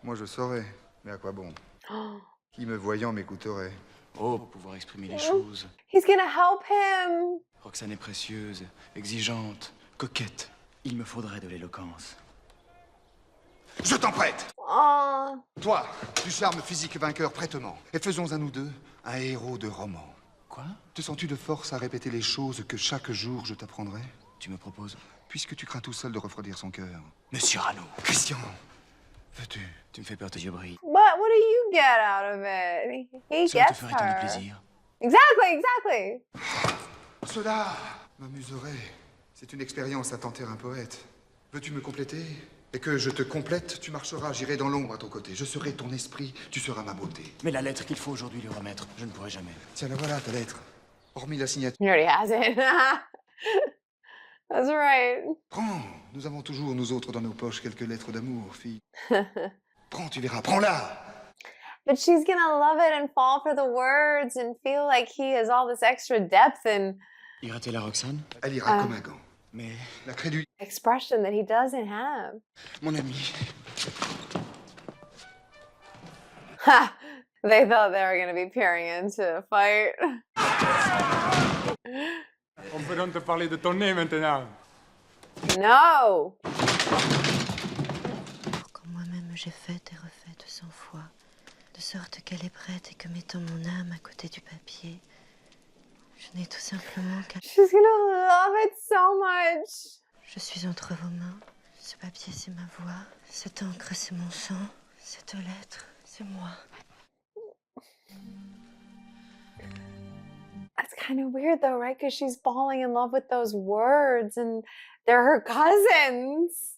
Speaker 6: Moi, je saurais. Mais à quoi bon? Qui me voyant m'écouterait?
Speaker 12: Oh, pour pouvoir exprimer les choses.
Speaker 1: He's gonna help him.
Speaker 12: Roxane est précieuse, exigeante, coquette. Il me faudrait de l'éloquence.
Speaker 6: Je t'en prête!
Speaker 1: Oh.
Speaker 6: Toi, du charme physique vainqueur, prête-moi. Et faisons à nous deux un héros de roman.
Speaker 12: Quoi?
Speaker 6: Te sens-tu de force à répéter les choses que chaque jour je t'apprendrai?
Speaker 12: Tu me proposes?
Speaker 6: Puisque tu crains tout seul de refroidir son cœur.
Speaker 12: Monsieur Rano.
Speaker 6: Christian, veux-tu?
Speaker 12: Tu me fais peur, tes yeux brillent.
Speaker 1: But what do you get out of it? He
Speaker 12: Cela te
Speaker 1: gets
Speaker 12: ferait tant de
Speaker 1: her.
Speaker 12: plaisir.
Speaker 1: Exactly.
Speaker 6: Cela m'amuserait. C'est une expérience à tenter un poète. Veux-tu me compléter? Et que je te complète, tu marcheras, j'irai dans l'ombre à ton côté. Je serai ton esprit, tu seras ma beauté.
Speaker 12: Mais la lettre qu'il faut aujourd'hui lui remettre, je ne pourrai jamais.
Speaker 6: Tiens, la voilà, ta lettre. Hormis la signature.
Speaker 1: He already has it. That's right.
Speaker 6: Prends, nous avons toujours, nous autres, dans nos poches, quelques lettres d'amour, fille. Prends, tu verras, prends-la!
Speaker 1: But she's gonna love it and fall for the words and feel like he has all this extra depth and
Speaker 12: Ira-t-elle à Roxane?
Speaker 6: Elle ira comme un gant.
Speaker 12: Mais
Speaker 6: la crédulité...
Speaker 1: expression that he doesn't have.
Speaker 12: Mon ami.
Speaker 1: Ha! They thought they were gonna be peering into a fight.
Speaker 14: On peut donc te parler de ton nez maintenant.
Speaker 1: No!
Speaker 13: j'ai faite et refaite 100 fois, de sorte qu'elle est prête et que mettant mon âme à côté du papier, je n'ai tout simplement qu'un...
Speaker 1: She's gonna love it so much.
Speaker 13: Je suis entre vos mains. Ce papier, c'est ma voix. Cette encre, c'est mon sang. Cette lettre, c'est moi.
Speaker 1: That's kind of weird though, right? Because she's falling in love with those words and they're her cousins.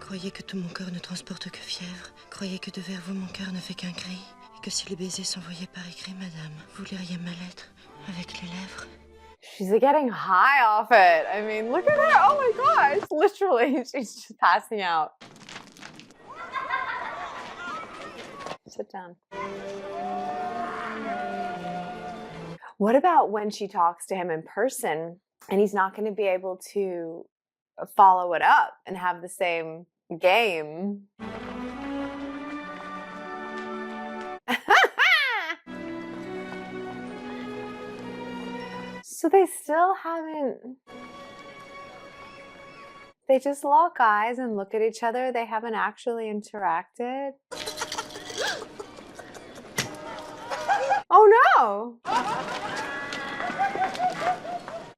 Speaker 13: Croyez que tout mon corps ne transporte que fièvre. Croyez que devers vous, mon cœur ne fait qu'un cri. Et que si les baisers s'envoyaient par écrit, madame, vous liriez ma lettre avec les lèvres.
Speaker 1: She's getting high off it. I mean, look at her. Oh my gosh. Literally, she's just passing out. Sit down. What about when she talks to him in person and he's not going to be able to follow it up and have the same game? So they still haven't... They just lock eyes and look at each other. They haven't actually interacted. Oh no!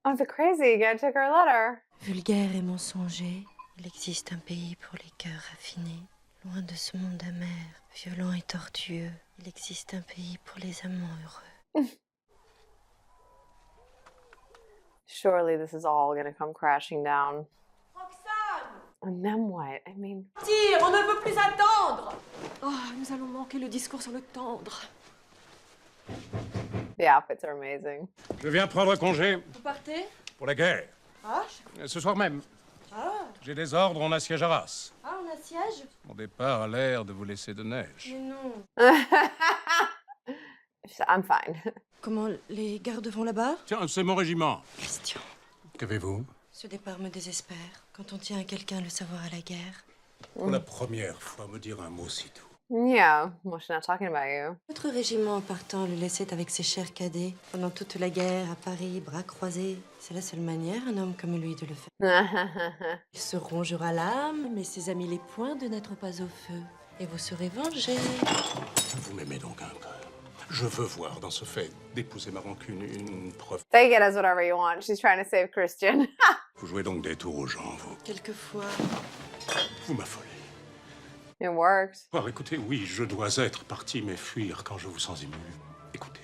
Speaker 1: Oh, the crazy guy took her letter.
Speaker 13: Vulgaire et mensonger, il existe un pays pour les cœurs raffinés. Loin de ce monde amer, violent et tortueux, il existe un pays pour les amants heureux.
Speaker 1: Surely this is all gonna come crashing down. And then what? I mean...
Speaker 3: Tire, on ne peut plus attendre. Oh, nous allons manquer le discours sur le tendre.
Speaker 1: The outfits are amazing.
Speaker 14: Je viens prendre congé
Speaker 3: Vous partez?
Speaker 14: pour la guerre.
Speaker 3: Ah,
Speaker 14: Ce soir même.
Speaker 3: ah,
Speaker 14: J'ai des ordres, on assiège Arras.
Speaker 3: ah, on assiège?
Speaker 14: Mon départ a l'air de vous laisser de neige.
Speaker 3: Mais non.
Speaker 1: I'm fine.
Speaker 13: Comment les gardes vont là-bas?
Speaker 14: Tiens, c'est mon régiment.
Speaker 13: Christian.
Speaker 14: Qu'avez-vous?
Speaker 13: Ce départ me désespère. Quand on tient à quelqu'un le savoir à la guerre.
Speaker 14: Pour la première fois, me dire un mot si doux.
Speaker 1: Yeah, well, she's not talking about you.
Speaker 13: Votre régiment en partant le laissait avec ses chers cadets. Pendant toute la guerre, à Paris, bras croisés. C'est la seule manière, un homme comme lui, de le faire. Il se rongera l'âme, mais ses amis les poings de n'être pas au feu. Et vous serez vengés.
Speaker 14: Vous m'aimez donc un peu. Je veux voir dans ce fait d'épouser ma rancune une preuve.
Speaker 1: Take it as whatever you want. She's trying to save Christian.
Speaker 14: Vous jouez donc des tours aux gens, vous.
Speaker 13: Quelquefois.
Speaker 14: Vous m'affolez.
Speaker 1: It worked.
Speaker 14: Alors écoutez, oui, je dois être parti, mais fuir quand je vous sens ému. Écoutez,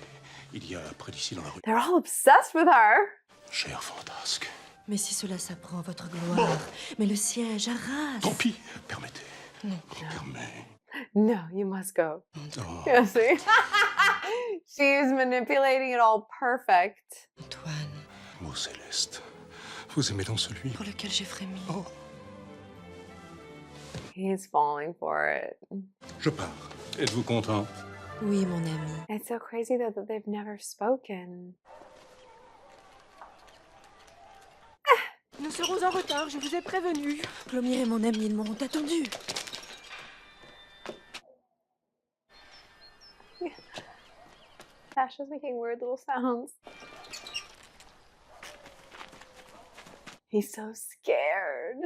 Speaker 14: il y a près d'ici dans la rue...
Speaker 1: They're all obsessed with her.
Speaker 14: Cher fantasque.
Speaker 13: Mais si cela s'apprend, votre gloire. Mais le siège, Arras.
Speaker 14: Tant pis, permettez.
Speaker 13: Non.
Speaker 14: Permets.
Speaker 1: No, you must go.
Speaker 14: Oh.
Speaker 1: Yeah, see? She's manipulating it all perfect.
Speaker 13: Antoine.
Speaker 14: Mot céleste. Vous aimez donc celui...
Speaker 13: Pour lequel j'ai frémi.
Speaker 14: Oh.
Speaker 1: He's falling for it.
Speaker 14: Je pars. Êtes-vous content?
Speaker 13: Oui, mon ami.
Speaker 1: It's so crazy though that they've never spoken.
Speaker 3: Nous serons en retard, je vous ai prévenu.
Speaker 13: Clomire et mon ami, ils m'auront attendu.
Speaker 1: Tasha's making weird little sounds. He's so scared.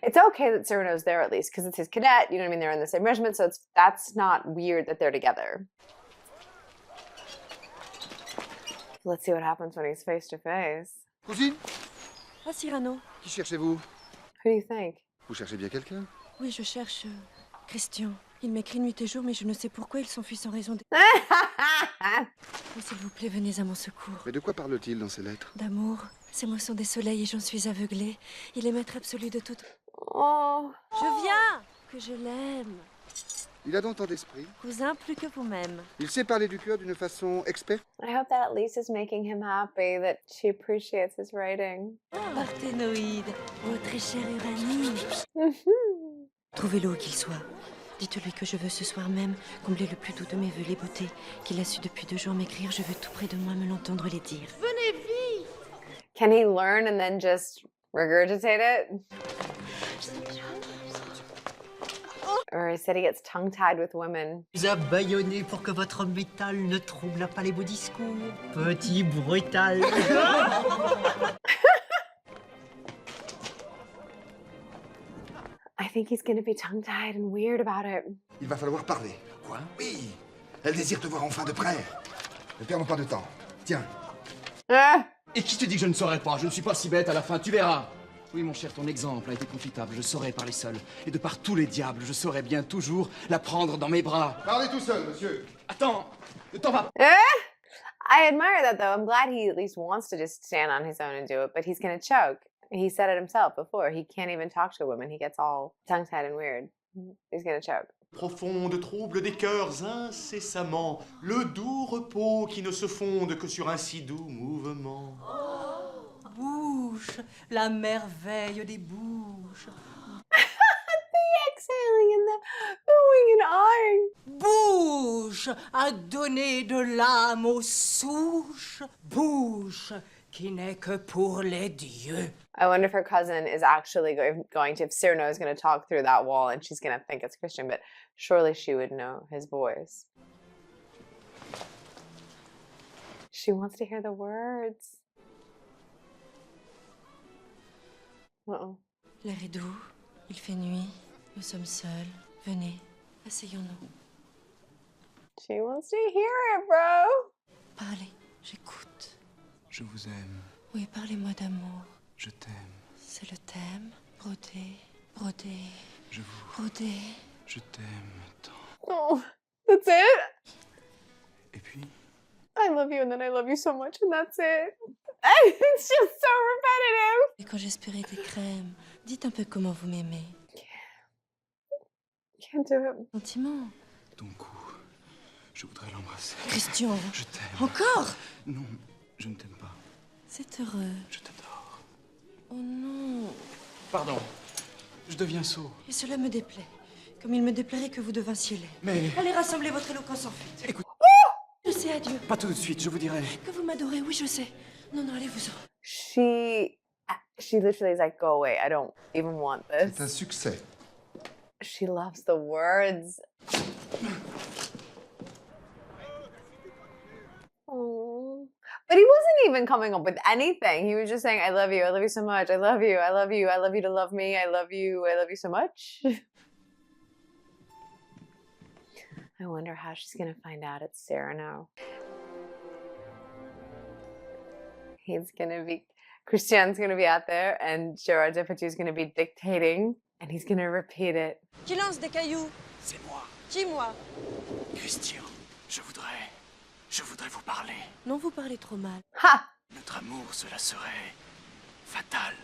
Speaker 1: It's okay that Cyrano's there at least, because it's his cadet, you know what I mean? They're in the same regiment, so that's not weird that they're together. Let's see what happens when he's face to face.
Speaker 6: Cousine,
Speaker 3: Ah, Cyrano.
Speaker 6: qui cherchez-vous?
Speaker 1: Who do you think?
Speaker 6: Vous cherchez bien quelqu'un?
Speaker 13: Oui, je cherche... Christian. Il m'écrit nuit et jour, mais je ne sais pourquoi il s'enfuit sans raison. Oh, s'il vous plaît, venez à mon secours.
Speaker 6: Mais de quoi parle-t-il dans ces lettres?
Speaker 13: D'amour. Ces mots sont des soleils et j'en suis aveuglée. Il est maître absolu de tout.
Speaker 1: Oh.
Speaker 13: Je viens. Que je l'aime.
Speaker 6: Il a donc tant d'esprit.
Speaker 13: Cousin plus que vous-même.
Speaker 6: Il sait parler du cœur d'une façon experte.
Speaker 1: I hope that at least is making him happy, that she appreciates his writing.
Speaker 13: Parthénoïde. Oh, très chère Uranie. Trouvez-le où qu'il soit. Dites-lui que je veux ce soir même combler le plus doux de mes vœux, les beautés qu'il a su depuis 2 jours m'écrire. Je veux tout près de moi me l'entendre les dire.
Speaker 3: Venez vite.
Speaker 1: Can he learn and then just regurgitate it? Or he said he gets tongue-tied with women.
Speaker 16: Vous a bâillonné pour que votre métal ne trouble pas les beaux discours. Petit brutal.
Speaker 1: I think he's gonna be tongue-tied and weird about it.
Speaker 6: Il va falloir parler. Quoi? Oui. Elle désire te voir enfin de près. Ne perdons pas de temps. Tiens.
Speaker 12: Et qui te dit que je ne saurais pas? Je ne suis pas si bête à la fin, tu verras. Oui, mon cher, ton exemple a été profitable. Je saurais parler seul. Et de par tous les diables, je saurais bien toujours la prendre dans mes bras.
Speaker 6: Parlez tout seul, monsieur.
Speaker 12: Attends, ne t'en va.
Speaker 1: I admire that though. I'm glad he at least wants to just stand on his own and do it, but he's gonna choke. He said it himself before. He can't even talk to a woman. He gets all tongue-tied and weird. He's gonna choke.
Speaker 9: Profonde trouble des cœurs incessamment, le doux repos qui ne se fonde que sur un si doux mouvement.
Speaker 3: Bouche, la merveille des bouches.
Speaker 1: The exhaling and the oohing and ahhing.
Speaker 3: Bouche à donner de l'âme aux souches. Bouche qui n'est que pour les dieux.
Speaker 1: I wonder if her cousin is actually going to, if Cyrano is going to talk through that wall and she's going to think it's Christian, but surely she would know his voice. She wants to hear the words. Uh-oh.
Speaker 13: L'air est doux, il fait nuit, nous sommes seuls. Venez, asseyons-nous.
Speaker 1: She wants to hear it, bro.
Speaker 13: Parlez, j'écoute.
Speaker 12: Je vous aime.
Speaker 13: Oui, parlez-moi d'amour.
Speaker 12: Je t'aime.
Speaker 13: C'est le thème. Broder, broder.
Speaker 12: Je vous...
Speaker 13: Broder.
Speaker 12: Je t'aime tant.
Speaker 1: Oh, that's it?
Speaker 12: Et puis?
Speaker 1: I love you and then I love you so much and that's it. It's just so repetitive.
Speaker 13: Et quand j'espérais des crèmes, dites un peu comment vous m'aimez.
Speaker 1: Can't do it.
Speaker 13: Sentiment.
Speaker 12: Ton cou. Je voudrais l'embrasser.
Speaker 13: Christian.
Speaker 12: Je t'aime.
Speaker 13: Encore?
Speaker 12: Non, je ne t'aime pas.
Speaker 13: C'est heureux.
Speaker 12: Je t'adore.
Speaker 13: Oh non.
Speaker 12: Pardon. Je deviens sot.
Speaker 13: Et cela me déplaît. Comme il me déplairait que vous devinssiez laid.
Speaker 12: Mais...
Speaker 13: Allez rassembler votre éloquence en fuite.
Speaker 12: Écoute.
Speaker 13: Je sais, adieu.
Speaker 12: Pas tout de suite, je vous dirai.
Speaker 13: Que vous m'adorez, oui, je sais. Non, non, allez-vous-en.
Speaker 1: She literally is like, go away. I don't even want this.
Speaker 6: C'est un succès.
Speaker 1: She loves the words. Oh. But he wasn't even coming up with anything. He was just saying, I love you so much, I love you, I love you, I love you to love me, I love you so much. I wonder how she's gonna find out it's Cyrano. Christian's gonna be out there and Gérard Depardieu is gonna be dictating and he's gonna repeat it.
Speaker 3: Qui lance des cailloux?
Speaker 12: C'est moi.
Speaker 3: Qui, moi?
Speaker 12: Christian, je voudrais vous parler.
Speaker 13: Non, vous parlez trop mal.
Speaker 1: Ha!
Speaker 12: Notre amour, cela serait fatal.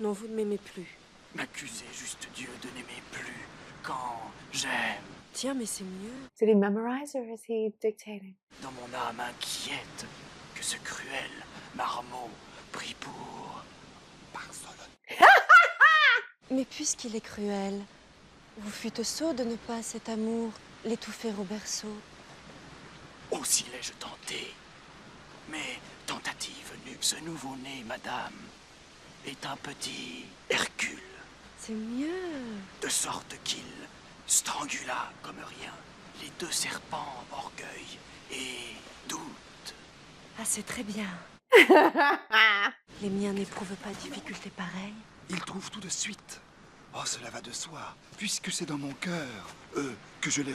Speaker 13: Non, vous ne m'aimez plus.
Speaker 12: M'accuser juste Dieu de n'aimer plus quand j'aime.
Speaker 13: Tiens, mais c'est mieux.
Speaker 1: Did he memorize or is he dictating?
Speaker 12: Dans mon âme inquiète, que ce cruel marmot pris pour Barcelone.
Speaker 13: Mais puisqu'il est cruel, vous fûtes sot de ne pas cet amour l'étouffer au berceau.
Speaker 12: Aussi l'ai-je tenté. Mais tentative n'eut ce nouveau-né, madame, est un petit Hercule.
Speaker 13: C'est mieux.
Speaker 12: De sorte qu'il strangula comme rien les deux serpents orgueil et doute.
Speaker 13: Ah, c'est très bien. Les miens n'éprouvent pas de difficulté pareille.
Speaker 4: Ils trouvent tout de suite. Oh, cela va de soi, puisque c'est dans mon cœur, que je les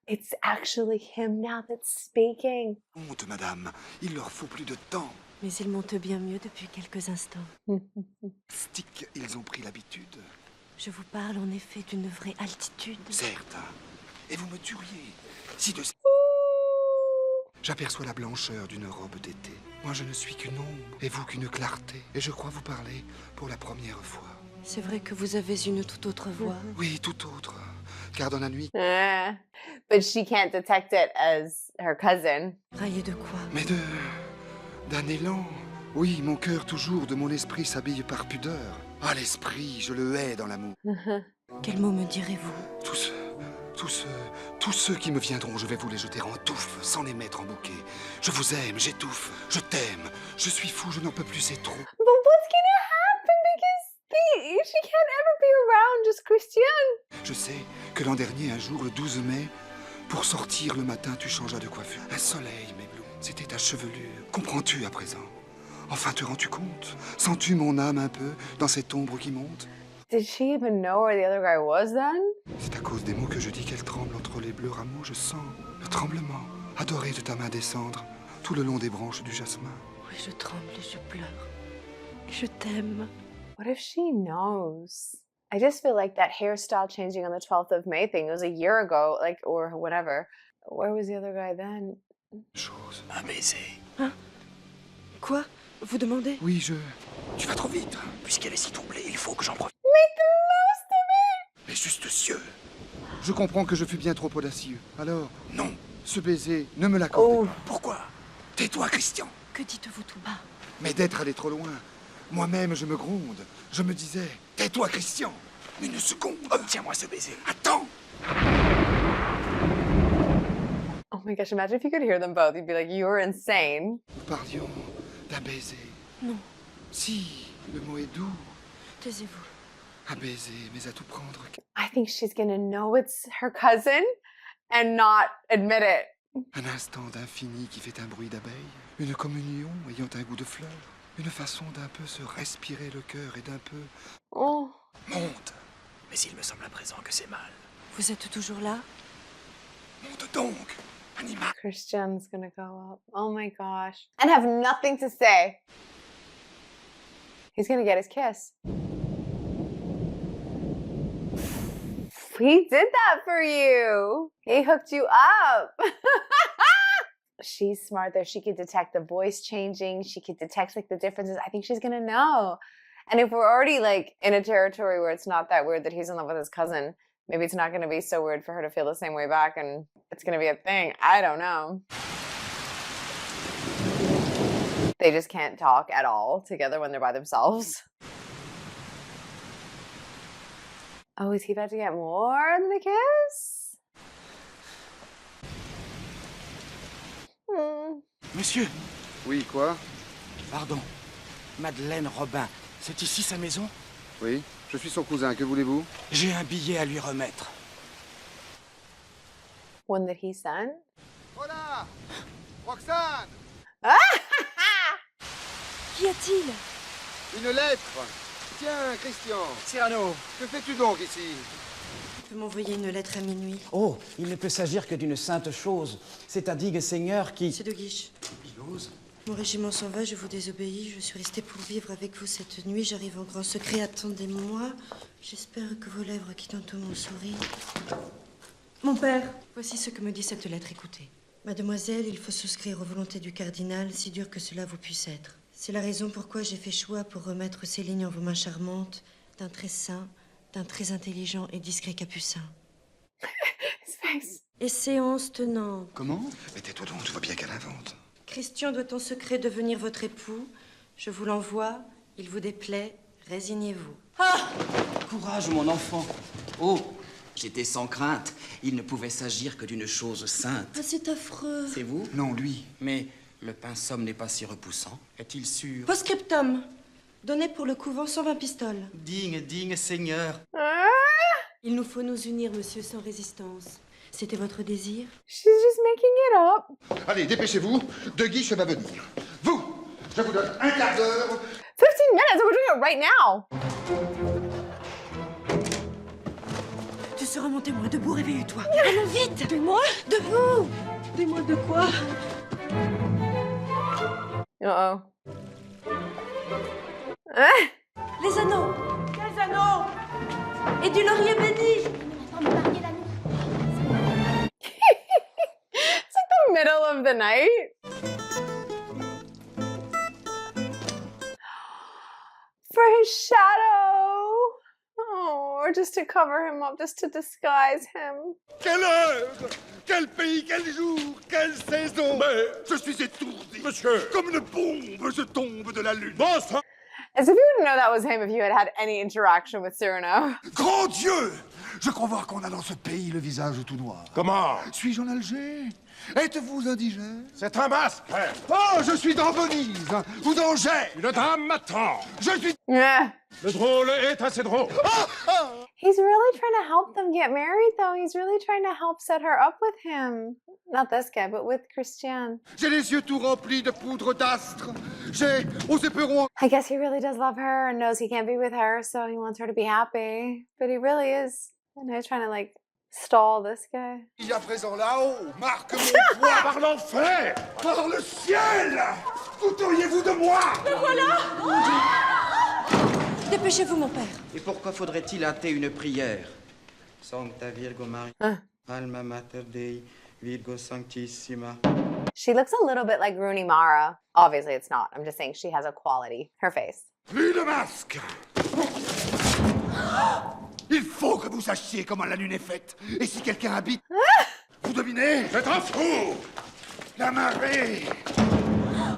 Speaker 1: It's actually him now that's speaking.
Speaker 4: Honte, madame, il leur faut plus de temps.
Speaker 13: Mais ils montent bien mieux depuis quelques instants.
Speaker 4: Stick, ils ont pris l'habitude.
Speaker 13: Je vous parle en effet d'une vraie altitude.
Speaker 4: Certes. Et vous me tueriez si de... J'aperçois la blancheur d'une robe d'été. Moi, je ne suis qu'une ombre, et vous qu'une clarté. Et je crois vous parler pour la première fois.
Speaker 13: C'est vrai que vous avez une toute autre voix.
Speaker 4: Oui, toute autre. Car dans la nuit...
Speaker 1: But she can't detect it as her cousin.
Speaker 13: Raillé de quoi?
Speaker 4: Mais d'un élan. Oui, mon cœur toujours, de mon esprit s'habille par pudeur. Ah, l'esprit, je le hais dans l'amour.
Speaker 13: Quel mot me direz-vous?
Speaker 4: Tous ceux qui me viendront, je vais vous les jeter en touffe, sans les mettre en bouquet. Je vous aime, j'étouffe, je t'aime. Je suis fou, je n'en peux plus, c'est trop.
Speaker 1: But what's gonna happen? Because She can't ever be around just Christian.
Speaker 17: Je sais que l'an dernier, un jour, le 12 mai, pour sortir le matin, tu changeas de coiffure. Un soleil, mes blonds, c'était ta chevelure. Comprends-tu à présent? Enfin, te rends-tu compte? Sens-tu mon âme un peu dans cette ombre qui monte?
Speaker 1: Did she even know where the other guy was then?
Speaker 17: C'est à cause des mots que je dis qu'elle tremble entre les bleus rameaux. Je sens le tremblement adoré de ta main descendre tout le long des branches du jasmin.
Speaker 13: Oui, je tremble et je pleure. Je t'aime.
Speaker 1: What if she knows? I just feel like that hairstyle changing on the 12th of May thing was a year ago, like, or whatever. Where was the other guy then?
Speaker 17: Chose.
Speaker 12: Un baiser.
Speaker 13: Hein? Quoi? Vous demandez?
Speaker 17: Oui, Tu vas trop vite.
Speaker 12: Puisqu'elle est si troublée, il faut que j'en profite.
Speaker 1: Make the most of it!
Speaker 17: Les justes cieux. Je comprends que je fus bien trop audacieux. Alors, non, ce baiser, ne me l'accorde pas. Pourquoi? Tais-toi, Christian.
Speaker 13: Que dites-vous tout bas?
Speaker 17: Mais d'être allé trop loin, moi-même je me gronde. Je me disais, tais-toi, Christian. Une seconde.
Speaker 12: Obtiens-moi ce baiser.
Speaker 17: Attends.
Speaker 1: Oh my gosh, imagine if you could hear them both. You'd be like, you're insane.
Speaker 17: Nous parlions d'un baiser.
Speaker 13: Non.
Speaker 17: Si, le mot est doux.
Speaker 13: Taisez-vous.
Speaker 17: Un baiser, mais à tout prendre.
Speaker 1: I think she's gonna know it's her cousin and not admit it.
Speaker 17: Un instant d'infini qui fait un bruit d'abeille. Une communion ayant un goût de fleur. Une façon d'un peu se respirer le cœur et d'un peu...
Speaker 1: Oh.
Speaker 12: Monte. Mais il me semble à présent que c'est mal.
Speaker 13: Vous êtes toujours là?
Speaker 17: Monte donc, animal.
Speaker 1: Christian's gonna go up. Oh my gosh. And have nothing to say. He's gonna get his kiss. He did that for you. He hooked you up. She's smart there. She could detect the voice changing. She could detect like the differences. I think she's gonna know. And if we're already like in a territory where it's not that weird that he's in love with his cousin, maybe it's not gonna be so weird for her to feel the same way back and it's gonna be a thing. I don't know. They just can't talk at all together when they're by themselves. Oh, is he about to get more than a kiss?
Speaker 12: Monsieur.
Speaker 17: Oui, quoi?
Speaker 12: Pardon. Madeleine Robin. C'est ici sa maison?
Speaker 17: Oui, je suis son cousin. Que voulez-vous?
Speaker 12: J'ai un billet à lui remettre.
Speaker 1: One that he sent?
Speaker 6: Hola! Roxane!
Speaker 13: Qu'y a-t-il?
Speaker 6: Une lettre! Tiens, Christian!
Speaker 12: Cyrano!
Speaker 6: Que fais-tu donc ici?
Speaker 13: Tu peux m'envoyer une lettre à minuit.
Speaker 18: Oh, il ne peut s'agir que d'une sainte chose. C'est un digue seigneur qui...
Speaker 13: Monsieur de Guiche. Mon régiment s'en va, je vous désobéis. Je suis restée pour vivre avec vous cette nuit. J'arrive en grand secret. Attendez-moi. J'espère que vos lèvres qui tantôt m'ont souri. Mon père. Voici ce que me dit cette lettre. Écoutez. Mademoiselle, il faut souscrire aux volontés du cardinal, si dur que cela vous puisse être. C'est la raison pourquoi j'ai fait choix pour remettre ces lignes en vos mains charmantes, d'un très saint, d'un très intelligent et discret capucin. Et séance tenante.
Speaker 17: Comment? Mais tais-toi donc, tu vois bien qu'elle invente.
Speaker 13: Christian doit en secret devenir votre époux. Je vous l'envoie. Il vous déplaît. Résignez-vous.
Speaker 18: Ah! Courage, mon enfant. Oh, j'étais sans crainte. Il ne pouvait s'agir que d'une chose sainte.
Speaker 13: Ah, c'est affreux.
Speaker 18: C'est vous?
Speaker 17: Non, lui.
Speaker 18: Mais le pinceau n'est pas si repoussant. Est-il sûr?
Speaker 13: Post-scriptum. Donnez pour le couvent 120 pistoles.
Speaker 18: Digne seigneur.
Speaker 13: Il nous faut nous unir, monsieur, sans résistance. C'était votre désir?
Speaker 1: She's just making it up.
Speaker 6: Allez, dépêchez-vous. De Guiche va venir. Vous, je vous donne un quart d'heure.
Speaker 1: 15 minutes, we're doing it right now.
Speaker 13: Tu seras mon témoin. Debout, réveille-toi. Allons vite. Témoin? Debout. Témoin de quoi?
Speaker 1: Uh-oh.
Speaker 13: Les anneaux. Quels anneaux? Et du laurier béni.
Speaker 1: It's like the middle of the night. For his shadow. Oh, or just to cover him up, just to disguise him.
Speaker 6: Quelle heure? Quel pays? Quel jour? Quelle saison? Mais je suis étourdi.
Speaker 14: Monsieur.
Speaker 6: Comme une bombe, je tombe de la lune.
Speaker 14: Bon sang.
Speaker 1: As if you wouldn't know that was him if you had had any interaction with Cyrano.
Speaker 17: Grand Dieu! Je crois voir qu'on a dans ce pays le visage tout noir.
Speaker 14: Comment?
Speaker 17: Suis-je en Alger? Êtes-vous indigène?
Speaker 14: C'est un masque, frère.
Speaker 17: Oh, je suis dans Venise ou dans Gênes.
Speaker 14: Une dame m'attend.
Speaker 17: Je suis...
Speaker 1: Yeah.
Speaker 14: Le drôle est assez drôle.
Speaker 1: He's really trying to help them get married, though. He's really trying to help set her up with him. Not this guy, but with Christiane.
Speaker 6: J'ai les yeux tout remplis de poudre d'astre. J'ai aux éperons.
Speaker 1: I guess he really does love her and knows he can't be with her, so he wants her to be happy. But he really is, you know, trying to like stall this guy.
Speaker 17: Il y a présent là-haut, marque mon poids par l'enfer, par le ciel. Douteriez-vous de moi?
Speaker 13: Le voilà! Dépêchez-vous, mon père.
Speaker 18: Et pourquoi faudrait-il hâter une prière? Sancta Virgo Maria, Alma Mater Dei, Virgo Sanctissima.
Speaker 1: She looks a little bit like Rooney Mara. Obviously, it's not. I'm just saying she has a quality. Her face.
Speaker 17: Plus de masque. Il faut que vous sachiez comment la lune est faite. Et si quelqu'un habite... Vous devinez?
Speaker 14: C'est un fou.
Speaker 17: La marée.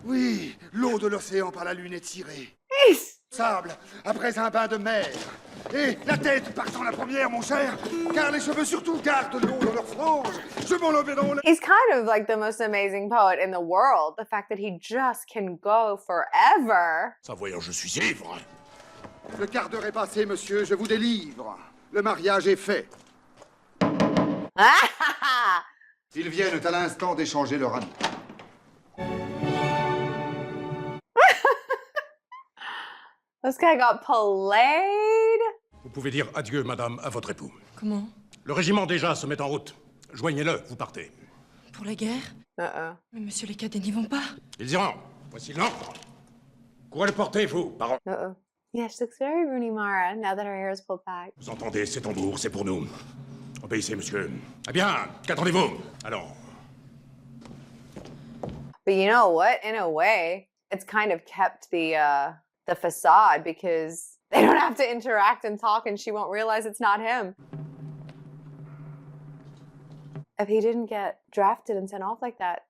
Speaker 17: Oui, l'eau de l'océan par la lune est tirée. Sable, après un bain de mer. Et la tête partant la première, mon cher, car les cheveux surtout gardent l'eau dans leurs franges. Je m'en levais dans le...
Speaker 1: He's kind of like the most amazing poet in the world. The fact that he just can go forever.
Speaker 14: Ça voyons, je suis ivre.
Speaker 6: Le quart d'heure est passé, monsieur, je vous délivre. Le mariage est fait. Ils viennent à l'instant d'échanger leur anneau.
Speaker 1: This guy got played.
Speaker 14: Vous pouvez dire adieu, madame, à votre époux.
Speaker 13: Comment?
Speaker 14: Le régiment déjà se met en route. Joignez-le, vous partez.
Speaker 13: Pour la guerre? Mais monsieur, les cadets n'y vont pas.
Speaker 14: Ils iront. Voici l'ordre. Quoi le portez-vous, baron?
Speaker 1: Yeah, she looks very Rooney Mara now that her hair is pulled back.
Speaker 14: Vous entendez, ces tambours, c'est pour nous. Obéissez, monsieur. Eh bien, qu'attendez-vous? Alors.
Speaker 1: But you know what? In a way, it's kind of kept the facade because they don't have to interact and talk and she won't realize it's not him. If he didn't get drafted and sent off like that,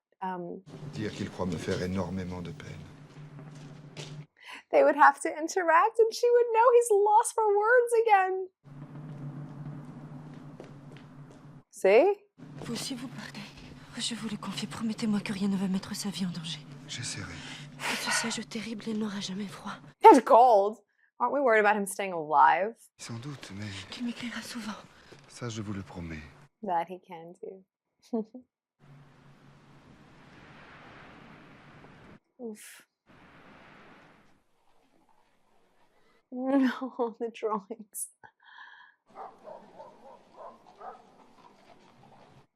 Speaker 17: Dire qu'il croit me faire énormément de peine.
Speaker 1: they would have to interact and she would know he's lost for words again. See?
Speaker 13: Vous aussi, vous partez. Je vous le confie, promettez-moi que rien ne va mettre sa vie en danger.
Speaker 17: J'essaierai.
Speaker 13: Ce siège terrible, il n'aura jamais froid.
Speaker 1: It's cold. Aren't we worried about him staying alive?
Speaker 17: Sans doute, mais...
Speaker 13: Qu'il m'écrira souvent.
Speaker 17: Ça, je vous le promets.
Speaker 1: That he can do. Oof. No, the drawings.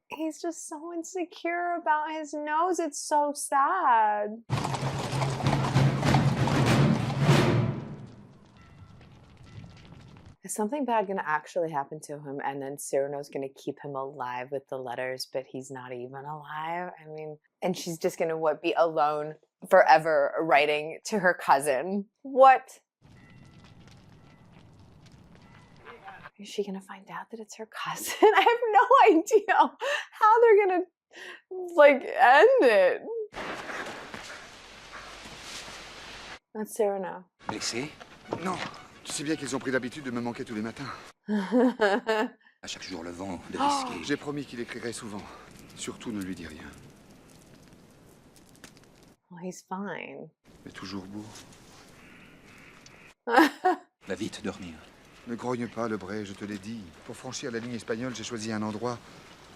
Speaker 1: He's just so insecure about his nose. It's so sad. Is something bad going to actually happen to him and then Cyrano's going to keep him alive with the letters, but he's not even alive? I mean, and she's just going to be alone forever writing to her cousin. What? Is she going to find out that it's her cousin? I have no idea how they're going to, like, end it. That's Cyrano.
Speaker 10: Blessé?
Speaker 17: Non, tu sais bien qu'ils ont pris l'habitude de me manquer tous les matins.
Speaker 10: À chaque jour le vent de risquer.
Speaker 17: J'ai promis qu'il écrirait souvent. Surtout ne lui dis rien.
Speaker 1: Well, he's fine.
Speaker 17: Mais toujours beau.
Speaker 10: Va vite dormir.
Speaker 17: Ne grogne pas, le Bray, je te l'ai dit. Pour franchir la ligne espagnole, j'ai choisi un endroit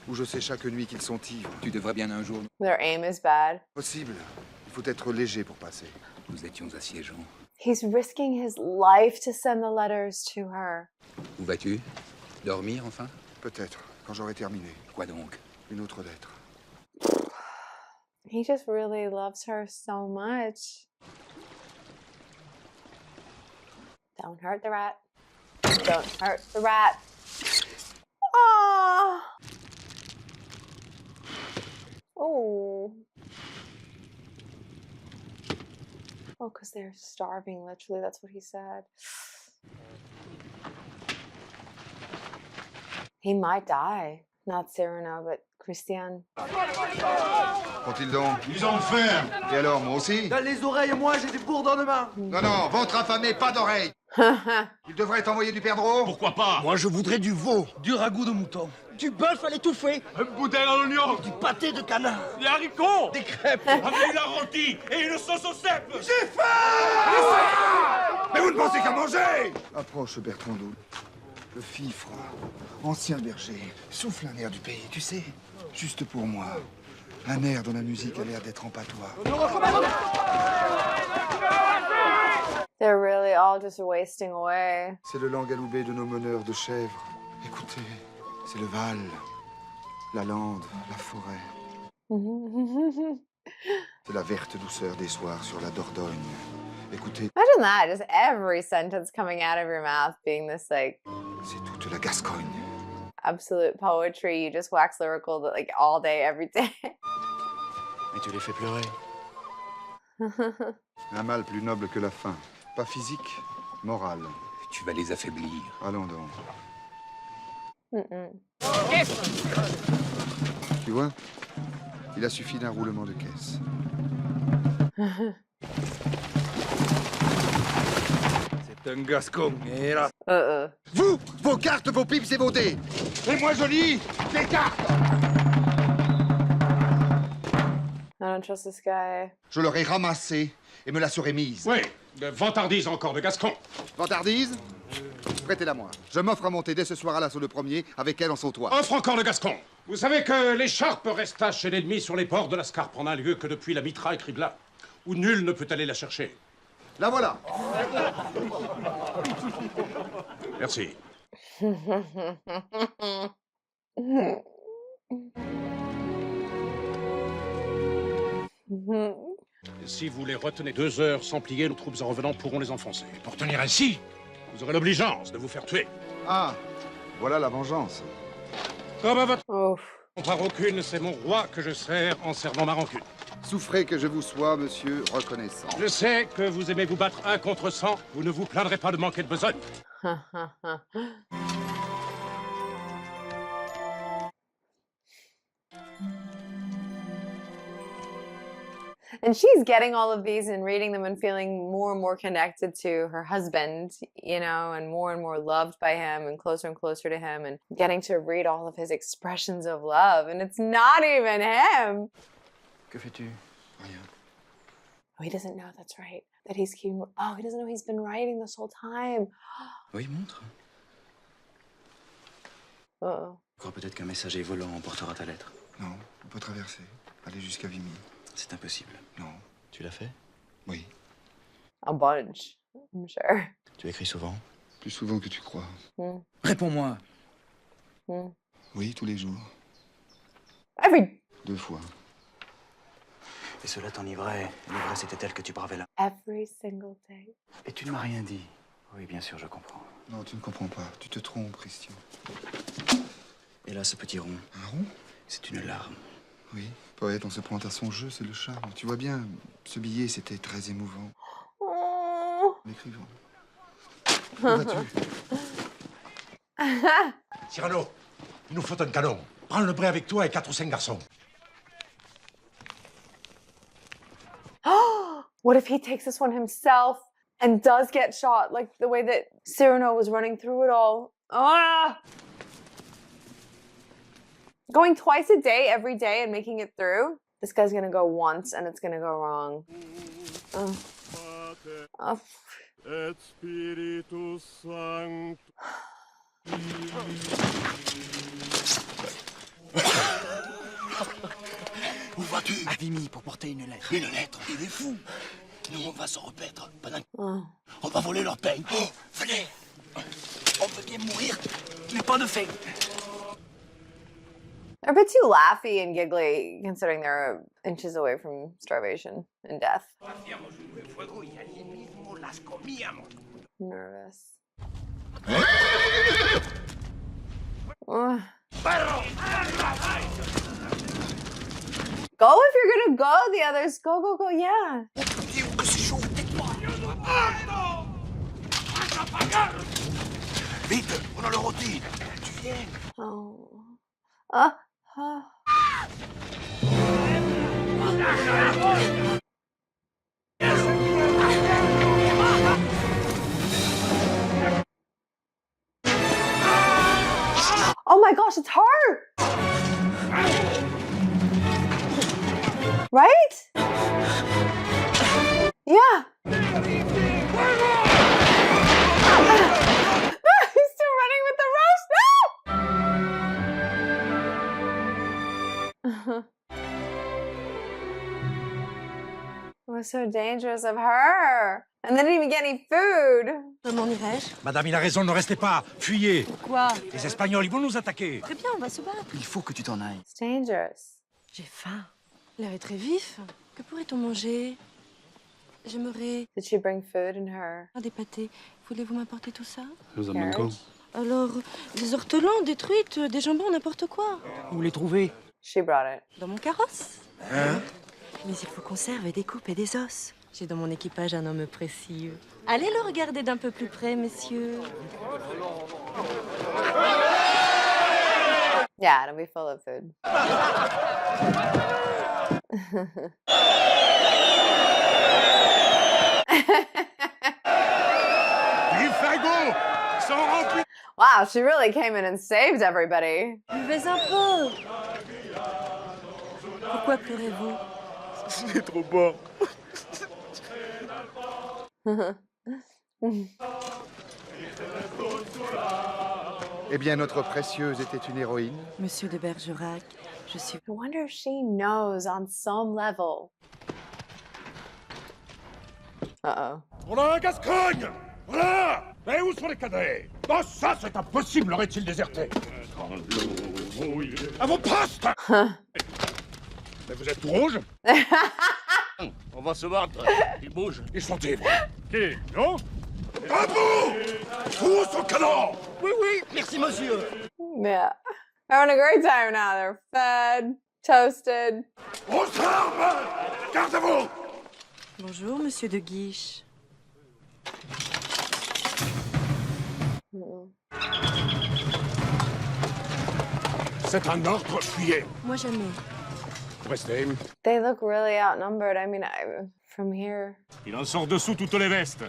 Speaker 17: où je sais chaque nuit qu'ils sont ivres.
Speaker 10: Tu devrais bien un jour...
Speaker 1: Their aim is bad.
Speaker 17: Possible. Il faut être léger pour passer.
Speaker 10: Nous étions assiégeants.
Speaker 1: He's risking his life to send the letters to her.
Speaker 10: Où vas-tu? Dormir, enfin?
Speaker 17: Peut-être, quand j'aurai terminé.
Speaker 10: Quoi donc?
Speaker 17: Une autre lettre.
Speaker 1: He just really loves her so much. Don't hurt the rat. Don't hurt the rat. Ah. Oh. Oh, because they're starving, literally. That's what he said. He might die. Not Cyrano, but Christian.
Speaker 6: Qu'ont-ils donc?
Speaker 9: Ils ont faim.
Speaker 6: Et alors, moi aussi?
Speaker 18: Dans les oreilles, moi, j'ai des bourdons de main.
Speaker 6: Non, non, ventre affamé, pas d'oreille. Il devrait t'envoyer du perdreau?
Speaker 9: Pourquoi pas?
Speaker 16: Moi, je voudrais du veau, du ragoût de mouton, du bœuf à l'étouffée,
Speaker 9: Un boudin à l'oignon.
Speaker 16: du pâté de canard,
Speaker 9: Des haricots.
Speaker 16: des crêpes.
Speaker 9: Avec la rôti et une sauce au cèpe.
Speaker 6: J'ai faim! Mais vous ne pensez qu'à manger! Approche, Bertrandou. Le fifre, ancien berger, souffle un air du pays, tu sais, juste pour moi. Un air dont la musique a l'air d'être en patois.
Speaker 1: They're really all just wasting away.
Speaker 6: C'est le langaloubé de nos meneurs de chèvres. Écoutez, c'est le Val, la lande, la forêt. C'est la verte douceur des soirs sur la Dordogne. Écoutez,
Speaker 1: Imagine that, just every sentence coming out of your mouth being this like
Speaker 6: c'est toute la Gascogne.
Speaker 1: absolute poetry. You just wax lyrical like all day, every day.
Speaker 12: Et tu les fais pleurer.
Speaker 6: Un mal plus noble que la faim. Pas physique, moral.
Speaker 5: Tu vas les affaiblir.
Speaker 6: Allons donc.
Speaker 1: Mm-mm.
Speaker 6: Tu vois, il a suffi d'un roulement de caisse.
Speaker 5: C'est un Gascon. Et là.
Speaker 6: Vous, vos cartes, vos pipes et vos dés. Et moi, je lis les cartes.
Speaker 1: I don't trust this guy.
Speaker 6: Je l'aurais ramassée et me la serais mise.
Speaker 14: Oui, de vantardise encore, de Gascon.
Speaker 6: Vantardise, prêtez-la moi. Je m'offre à monter dès ce soir à l'assaut le premier, avec elle en sautoir.
Speaker 14: Offre encore le Gascon. Vous savez que l'écharpe resta chez l'ennemi sur les bords de la Scarpe en un lieu que depuis la mitraille Cribla, où nul ne peut aller la chercher.
Speaker 6: La voilà.
Speaker 14: Merci. Si vous les retenez 2 heures sans plier, nos troupes en revenant pourront les enfoncer.
Speaker 9: Pour tenir ainsi,
Speaker 14: vous aurez l'obligeance de vous faire tuer.
Speaker 6: Ah, voilà la vengeance.
Speaker 14: Comme à votre par aucune, c'est mon roi que je sers en servant ma rancune.
Speaker 6: Souffrez que je vous sois, monsieur, reconnaissant.
Speaker 14: Je sais que vous aimez vous battre 1 contre 100. Vous ne vous plaindrez pas de manquer de besogne.
Speaker 1: And she's getting all of these and reading them and feeling more and more connected to her husband, you know, and more loved by him and closer to him and getting to read all of his expressions of love. And it's not even him.
Speaker 12: Que fais-tu? Rien.
Speaker 1: Oh, he doesn't know, that's right. That he's keeping, oh, he doesn't know he's been writing this whole time.
Speaker 12: Oui, montre.
Speaker 1: Uh-oh.
Speaker 12: Je crois peut-être qu'un messager volant emportera ta lettre.
Speaker 6: Non, on peut traverser. Aller jusqu'à Vimy.
Speaker 12: C'est impossible.
Speaker 6: Non.
Speaker 12: Tu l'as fait?
Speaker 6: Oui.
Speaker 1: A bunch, I'm sure.
Speaker 12: Tu écris souvent?
Speaker 6: Plus souvent que tu crois.
Speaker 12: Réponds-moi.
Speaker 6: Oui, tous les jours.
Speaker 1: Every
Speaker 6: 2 fois.
Speaker 12: Et cela t'enivrait. L'ivresse était telle que tu bravais là.
Speaker 1: Every single day.
Speaker 12: Et tu ne m'as rien dit. Oui, bien sûr, je comprends.
Speaker 6: Non, tu ne comprends pas. Tu te trompes, Christian.
Speaker 12: Et là, ce petit rond.
Speaker 6: Un rond?
Speaker 12: C'est une larme.
Speaker 6: Oui, poète, on se prend à son jeu, c'est le charme. Tu vois bien, ce billet, c'était très émouvant.
Speaker 1: Oh.
Speaker 6: L'écrivant. Où vas-tu?
Speaker 9: Cyrano, il nous faut un canon. Prends le bray avec toi et 4 ou 5 garçons.
Speaker 1: What if he takes this one himself and does get shot, like the way that Cyrano was running through it all? Ah! Going twice a day, every day, and making it through? This guy's gonna go once, and it's gonna go wrong.
Speaker 19: Et Spiritus Sanctus.
Speaker 16: Où vas-tu? À Vimy pour porter une lettre. Une lettre? Il est fou. Nous, on va se repaître pendant... On va voler leur pain. Oh, venez. On peut bien mourir, mais pas de faim.
Speaker 1: They're a bit too laughy and giggly, considering they're inches away from starvation and death. Nervous. Go if you're gonna go, the others. Go, go, go, yeah.
Speaker 16: Vite, on a le rôti. Tu viens?
Speaker 1: Oh. Oh my gosh, it's her! Right? Yeah. He's still running with the roast. No! It was so dangerous of her. And they didn't even get any food.
Speaker 13: Comment irais-je?
Speaker 14: Madame, il a raison, ne restez pas. Fuyez.
Speaker 13: Quoi?
Speaker 14: Les Espagnols, ils vont nous attaquer.
Speaker 13: Très bien, on va se battre.
Speaker 16: Il faut que tu t'en ailles.
Speaker 1: It's dangerous.
Speaker 13: J'ai faim. L'air est très vif. Que pourrait-on manger? J'aimerais
Speaker 1: Did she bring food in her?
Speaker 13: des pâtés. Voulez-vous m'apporter tout ça?
Speaker 15: Nous en manquons.
Speaker 13: Alors, des ortolans, des truites, des jambons, n'importe quoi.
Speaker 15: Où les trouver?
Speaker 1: She brought it.
Speaker 13: Dans mon carrosse.
Speaker 15: Hein?
Speaker 13: Mais il faut conserver des coupes et des os. J'ai dans mon équipage un homme précieux. Allez le regarder d'un peu plus près, messieurs.
Speaker 1: Yeah, it'll be full of food.
Speaker 9: Les fagots sont remplis.
Speaker 1: Wow, she really came in and saved everybody.
Speaker 13: Buvez un peu. Pourquoi pleurez-vous?
Speaker 15: C'est trop bon.
Speaker 6: Eh bien, notre précieuse était une héroïne.
Speaker 13: Monsieur de Bergerac, je suis...
Speaker 1: I wonder if she knows on some level. Uh-oh.
Speaker 9: On a un Gascogne. Voilà. Mais où sont les cadets? Oh, ça, c'est impossible. Aurait-il déserté? À vos postes. Mais vous êtes tout rouge.
Speaker 8: On va se battre. Il bouge.
Speaker 9: Ils sont ivres. Qui? Non? À vous! Tous au canon!
Speaker 16: Oui, oui, merci monsieur.
Speaker 1: Yeah. Having a great time now. They're fed, toasted.
Speaker 9: Aux armes! Gardez-vous!
Speaker 13: Bonjour, monsieur de Guiche.
Speaker 9: C'est un ordre, fuyez.
Speaker 13: Moi jamais.
Speaker 9: Restez.
Speaker 1: They look really outnumbered. I mean, from here.
Speaker 9: Il en sort dessous toutes les vestes.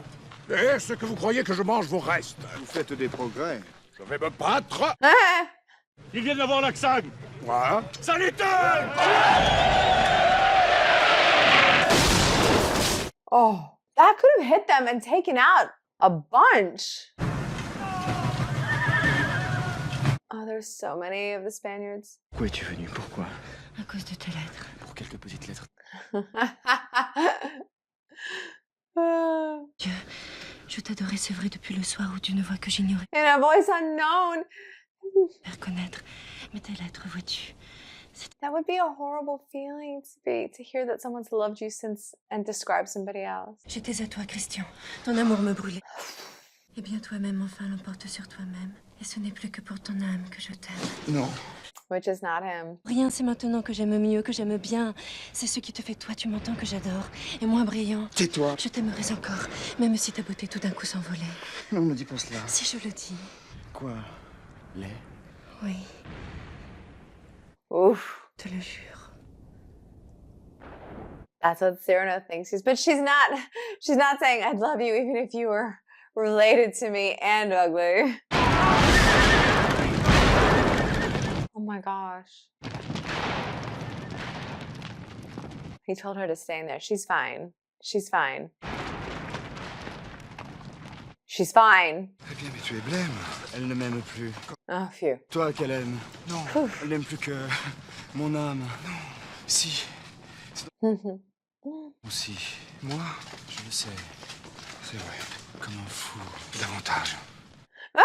Speaker 9: Est-ce que vous croyez que je mange vos restes?
Speaker 17: Vous faites des progrès.
Speaker 9: Je vais me battre. Ils viennent d'avoir l'accent. Quoi? Salutaire!
Speaker 1: Oh, that could have hit them and taken out a bunch. Oh, there's so many of the Spaniards.
Speaker 15: Où es-tu venu? Pourquoi?
Speaker 13: À cause de tes lettres.
Speaker 15: Pour quelques petites lettres.
Speaker 13: Dieu, je t'adorais, c'est vrai, depuis le soir où tu ne vois que j'ignorais.
Speaker 1: In a voice unknown.
Speaker 13: Faire connaître. Mais tes lettres, vois-tu.
Speaker 1: That would be a horrible feeling to hear that someone's loved you since and describe somebody else.
Speaker 13: J'étais à toi, Christian. Ton amour me brûlait. Eh bien, toi-même, enfin, l'emporte sur toi-même. Et ce n'est plus que pour ton âme que je t'aime.
Speaker 17: Non.
Speaker 1: Which is not him.
Speaker 13: Rien, c'est maintenant que j'aime mieux, que j'aime bien. C'est ce qui te fait toi, tu m'entends, que j'adore. Et moi, brillant.
Speaker 17: Tais-toi.
Speaker 13: Je t'aimerais encore, même si ta beauté tout d'un coup s'envolait.
Speaker 17: Non, ne dis pas cela.
Speaker 13: Si je le dis.
Speaker 15: Quoi? Les?
Speaker 13: Oui.
Speaker 1: Oof.
Speaker 13: Je te le jure.
Speaker 1: That's what Cyrano thinks. But she's not saying I'd love you even if you were related to me and ugly. Oh my gosh. He told her to stay in there. She's fine. She's fine. She's fine.
Speaker 17: Eh bien, mais tu es blême.
Speaker 15: Elle ne m'aime plus.
Speaker 1: Oh, phew.
Speaker 15: Toi qu'elle aime.
Speaker 17: Non.
Speaker 15: Elle n'aime plus que mon âme.
Speaker 17: Non.
Speaker 15: Si. Aussi.
Speaker 17: Moi?
Speaker 15: Je le sais.
Speaker 17: C'est vrai.
Speaker 15: Comme un fou.
Speaker 17: Davantage.
Speaker 1: Ah!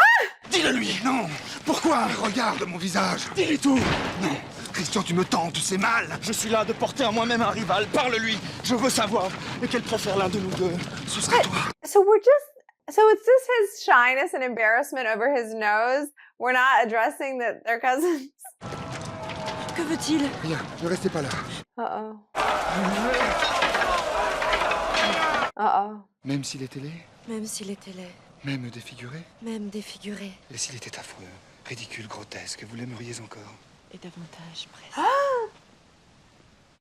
Speaker 17: Dis-le-lui. Non. Pourquoi? Regarde mon visage.
Speaker 15: Dis-lui tout.
Speaker 17: Non. Christian, tu me tentes, c'est mal.
Speaker 15: Je suis là de porter en moi-même un rival. Parle-lui. Je veux savoir. Et qu'elle préfère l'un de nous deux.
Speaker 17: Ce serait toi.
Speaker 1: So it's just his shyness and embarrassment over his nose. We're not addressing that they're cousins.
Speaker 13: Que veut-il?
Speaker 17: Rien. Ne restez pas là.
Speaker 1: Uh-oh. Uh-oh.
Speaker 17: Même s'il était laid.
Speaker 13: Même s'il était laid.
Speaker 17: Même défiguré.
Speaker 13: Même défiguré.
Speaker 17: Et s'il était affreux, ridicule, grotesque, vous l'aimeriez encore?
Speaker 13: Et davantage, presque.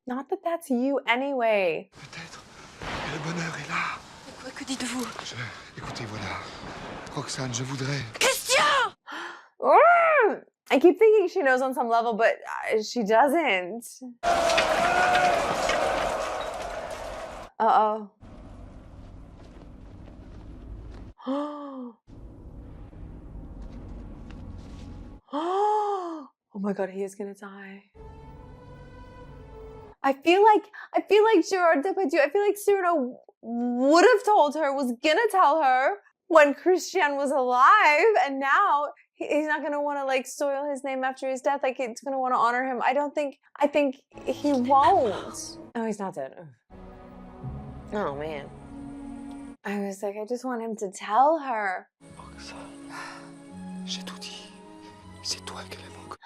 Speaker 1: Not that that's you anyway.
Speaker 17: Et le bonheur est là.
Speaker 13: Quoi, que dites-vous?
Speaker 17: Écoutez, voilà. Roxane, je voudrais...
Speaker 13: Christian!
Speaker 1: I keep thinking she knows on some level, but she doesn't. Uh-oh. Oh my god, he is gonna die. I feel like Gerard Depardieu, I feel like Cyrano would have told her, was gonna tell her when Christian was alive, and now he's not gonna want to like soil his name after his death. Like it's gonna want to honor him. I think he won't. Oh, he's not dead. Oh man. I was like, I just want him to tell her.
Speaker 17: J'ai tout dit. C'est toi qu'elle aime encore.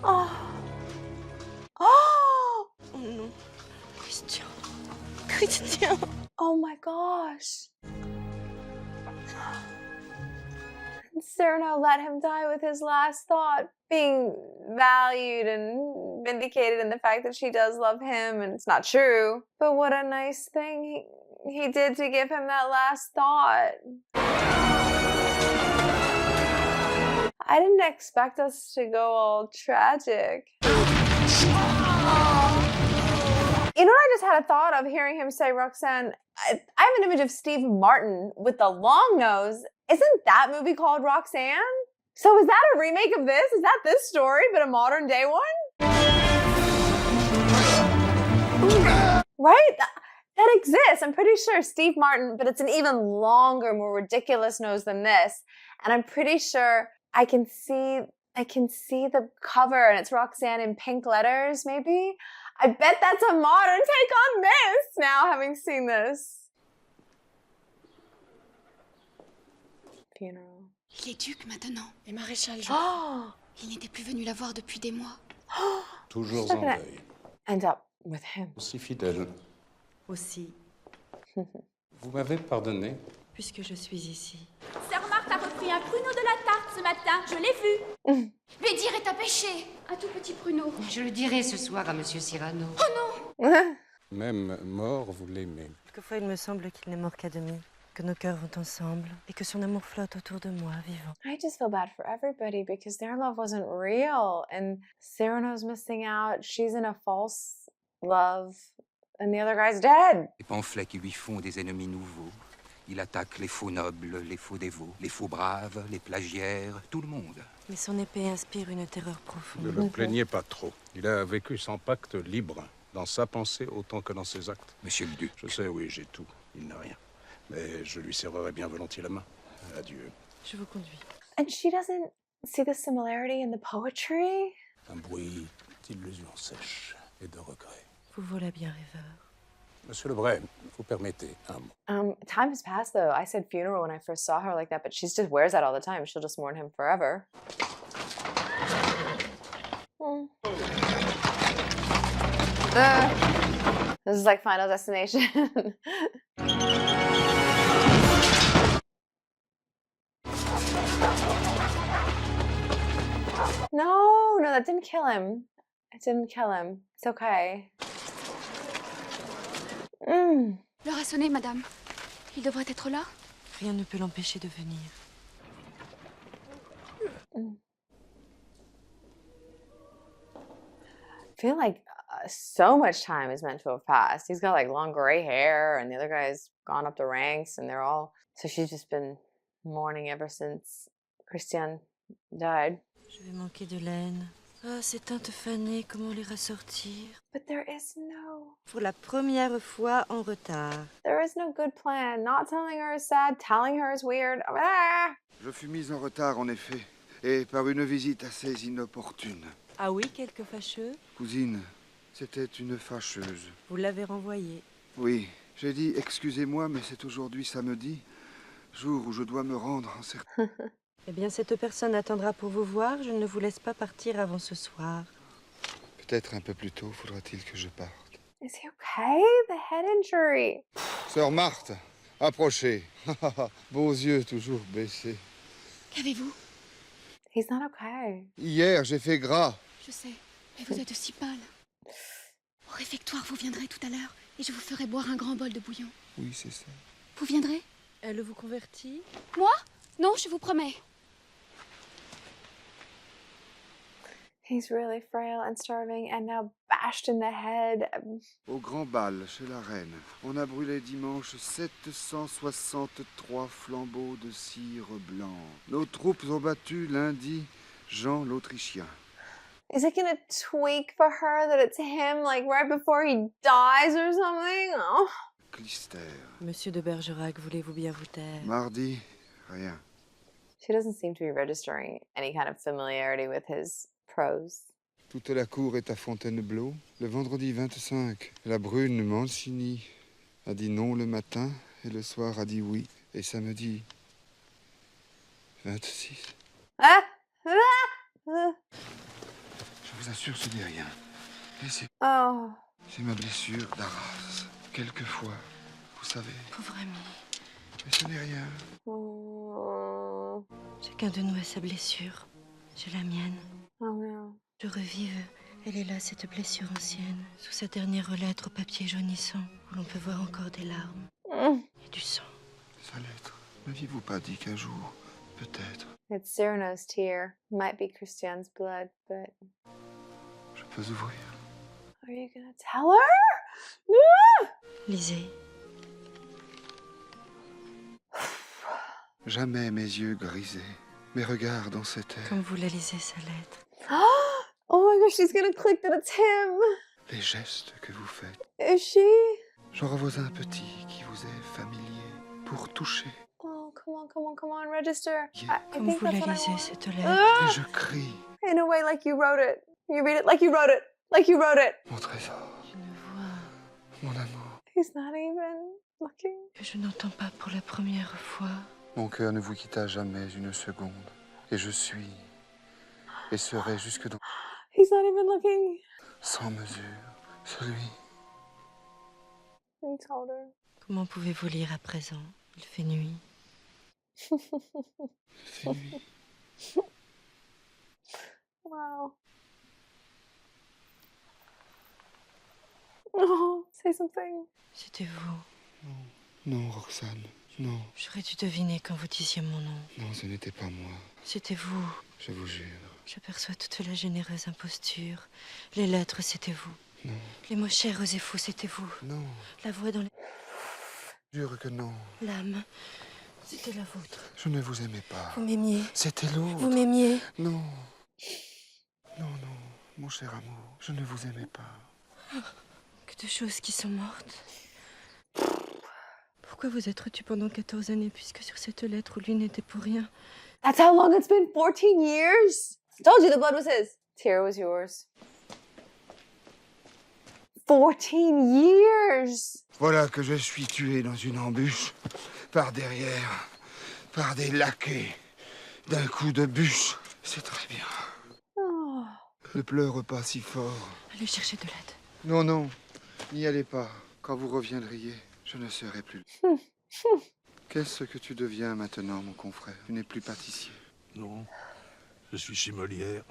Speaker 1: Oh. Oh.
Speaker 13: Oh non. Christian. Christian.
Speaker 1: Oh my gosh. Cyrano let him die with his last thought being valued and vindicated in the fact that she does love him, and it's not true. But what a nice thing he did to give him that last thought. I didn't expect us to go all tragic. You know what I just had a thought of hearing him say, Roxanne? I have an image of Steve Martin with the long nose. Isn't that movie called Roxanne? So is that a remake of this? Is that this story, but a modern day one? Right? That exists. I'm pretty sure Steve Martin, but it's an even longer, more ridiculous nose than this. And I'm pretty sure I can see the cover, and it's Roxanne in pink letters, maybe? I bet that's a modern take on this, now having seen this. Funeral.
Speaker 20: Il est duc maintenant.
Speaker 13: Et maréchal Jean.
Speaker 1: Oh!
Speaker 20: Il n'était plus venu la voir depuis des mois.
Speaker 5: Toujours en deuil.
Speaker 1: End up with him.
Speaker 5: Aussi fidèle.
Speaker 13: Aussi,
Speaker 5: Vous m'avez pardonné?
Speaker 13: puisque je suis ici.
Speaker 20: Sœur Marthe a repris un pruneau de la tarte ce matin, je l'ai vu. Lui dire est un péché, un tout petit pruneau.
Speaker 11: Je le dirai ce soir à Monsieur Cyrano.
Speaker 20: Oh non!
Speaker 5: Même mort, vous l'aimez.
Speaker 13: Quelquefois, il me semble qu'il n'est mort qu'à demi, que nos cœurs vont ensemble et que son amour flotte autour de moi, vivant.
Speaker 1: I just feel bad for everybody because their love wasn't real, and Cyrano's missing out. She's in a false love, and the other guy's dead.
Speaker 10: Les pamphlets qui lui font des ennemis nouveaux. Il attaque les faux nobles, les faux dévots, les faux braves, les plagiaires, tout le monde.
Speaker 13: Mais son épée inspire une terreur profonde.
Speaker 14: Ne le plaignez pas trop. Il a vécu sans pacte libre, dans sa pensée autant que dans ses actes.
Speaker 10: Monsieur le duc.
Speaker 14: Je sais, oui, j'ai tout. Il n'a rien. Mais je lui serrerai bien volontiers la main. Adieu.
Speaker 13: Je vous conduis.
Speaker 1: And she doesn't see the similarity in the poetry?
Speaker 5: Un bruit d'illusions sèches et de regrets.
Speaker 13: Vous voilà bien rêveur.
Speaker 5: Monsieur Lebray, vous permettez un mot.
Speaker 1: Time has passed though. I said funeral when I first saw her like that, but she just wears that all the time. She'll just mourn him forever. This is like Final Destination. No, that didn't kill him. It didn't kill him. It's okay.
Speaker 20: L'heure a sonné, madame. Il devrait être là.
Speaker 13: Rien ne peut l'empêcher de venir.
Speaker 1: I feel like so much time is meant to have passed. He's got like long gray hair, and the other guy's gone up the ranks, and they're all... So she's just been mourning ever since Christian died.
Speaker 13: Je vais manquer de laine. Ah, ces teintes fanées, comment les rassortir?
Speaker 1: But there is no...
Speaker 13: Pour la première fois en retard.
Speaker 1: There is no good plan. Not telling her is sad, telling her is weird. Ah!
Speaker 17: Je fus mise en retard, en effet, et par une visite assez inopportune.
Speaker 13: Ah oui, quelque fâcheux?
Speaker 17: Cousine, c'était une fâcheuse.
Speaker 13: Vous l'avez renvoyée.
Speaker 17: Oui, j'ai dit excusez-moi, mais c'est aujourd'hui samedi, jour où je dois me rendre en certain...
Speaker 13: Eh bien, cette personne attendra pour vous voir. Je ne vous laisse pas partir avant ce soir.
Speaker 17: Peut-être un peu plus tôt, faudra-t-il que je parte.
Speaker 1: Is he okay? The head injury.
Speaker 17: Sœur Marthe, approchez. Beaux yeux toujours baissés.
Speaker 20: Qu'avez-vous?
Speaker 1: He's not okay.
Speaker 17: Hier, j'ai fait gras.
Speaker 20: Je sais. Et vous êtes si pâle. Au réfectoire, vous viendrez tout à l'heure et je vous ferai boire un grand bol de bouillon.
Speaker 17: Oui, c'est ça.
Speaker 20: Vous viendrez?
Speaker 13: Elle vous convertit?
Speaker 20: Moi? Non, je vous promets.
Speaker 1: He's really frail and starving and now bashed in the head.
Speaker 17: Au grand bal, chez la reine, on a brûlé dimanche 763 flambeaux de cire blanc. Nos troupes ont battu lundi Jean l'Autrichien.
Speaker 1: Is it gonna tweak for her that it's him, like right before he dies or something? Oh.
Speaker 17: Clister.
Speaker 13: Monsieur de Bergerac, voulez-vous bien vous taire?
Speaker 17: Mardi, rien.
Speaker 1: She doesn't seem to be registering any kind of familiarity with his prose.
Speaker 17: Toute la cour est à Fontainebleau. Le vendredi 25, la brune Mancini a dit non le matin et le soir a dit oui. Et samedi 26.
Speaker 1: Ah! Ah! Ah!
Speaker 17: Je vous assure, ce n'est rien. Et c'est
Speaker 1: Oh.
Speaker 17: ma blessure d'Arras. Quelquefois, vous savez.
Speaker 13: Pauvre ami.
Speaker 17: Mais ce n'est rien.
Speaker 1: Oh.
Speaker 13: Chacun de nous a sa blessure. J'ai la mienne.
Speaker 1: Oh no.
Speaker 13: Je revive. Elle est là, cette blessure ancienne, sous sa dernière lettre au papier jaunissant, où l'on peut voir encore des larmes et du sang.
Speaker 17: Sa lettre. N'aviez-vous pas dit qu'un jour, peut-être,
Speaker 1: It's Cyrano's tear. Might be Christiane's blood, but
Speaker 17: je peux ouvrir?
Speaker 1: are you gonna tell her? Ah!
Speaker 13: Lisez.
Speaker 17: Jamais mes yeux grisaient, mes regards dans cet air,
Speaker 13: Comme vous la lisez, sa lettre.
Speaker 1: Oh my gosh, she's gonna click that it's him.
Speaker 17: les gestes que vous faites.
Speaker 1: Is she?
Speaker 17: J'en vois un petit qui vous est familier pour toucher.
Speaker 1: Oh, come on, register. I
Speaker 13: Comme
Speaker 1: think
Speaker 13: vous la
Speaker 1: that's what I
Speaker 13: lisez,
Speaker 1: want.
Speaker 13: cette lettre.
Speaker 1: Ah!
Speaker 17: Et je crie,
Speaker 1: In a way like you wrote it. You read it like you wrote it. Like you wrote it.
Speaker 17: mon trésor, mon amour.
Speaker 1: He's not even looking.
Speaker 13: Que je n'entends pas pour la première fois.
Speaker 17: Mon cœur ne vous quitta jamais une seconde. Et je suis, et serai jusque dans,
Speaker 1: He's not even looking.
Speaker 17: sans mesure, celui.
Speaker 1: He told her.
Speaker 13: Comment pouvez-vous lire à présent? Il fait nuit.
Speaker 1: Wow. Oh, say something.
Speaker 13: C'était vous.
Speaker 17: Non, Roxane, non.
Speaker 13: J'aurais dû deviner quand vous disiez mon nom.
Speaker 17: Non, ce n'était pas moi,
Speaker 13: C'était vous.
Speaker 17: je vous jure.
Speaker 13: J'aperçois toute la généreuse imposture. Les lettres, c'était vous.
Speaker 17: Non.
Speaker 13: Les mots chers et fous, c'était vous.
Speaker 17: Non.
Speaker 13: La voix dans les...
Speaker 17: Jure que non.
Speaker 13: L'âme, c'était la vôtre.
Speaker 17: Je ne vous aimais pas.
Speaker 13: Vous m'aimiez.
Speaker 17: C'était l'autre.
Speaker 13: Vous m'aimiez.
Speaker 17: Non. Non, mon cher amour, je ne vous aimais pas.
Speaker 13: Que de choses qui sont mortes. Pourquoi vous être tu pendant 14 années, puisque sur cette lettre où lui n'était pour rien?
Speaker 1: That's how long it's been. 14 years. I told you the blood was his. Tear was yours. 14 years.
Speaker 17: Voilà que je suis tué dans une embûche, par derrière, par des laquais, d'un coup de bûche. C'est très bien.
Speaker 1: Oh.
Speaker 17: Ne pleure pas si fort.
Speaker 13: Allez chercher de l'aide.
Speaker 17: Non, non, n'y allez pas. Quand vous reviendriez, je ne serai plus. Qu'est-ce que tu deviens maintenant, mon confrère? Tu n'es plus pâtissier.
Speaker 5: Non, je suis chez Molière.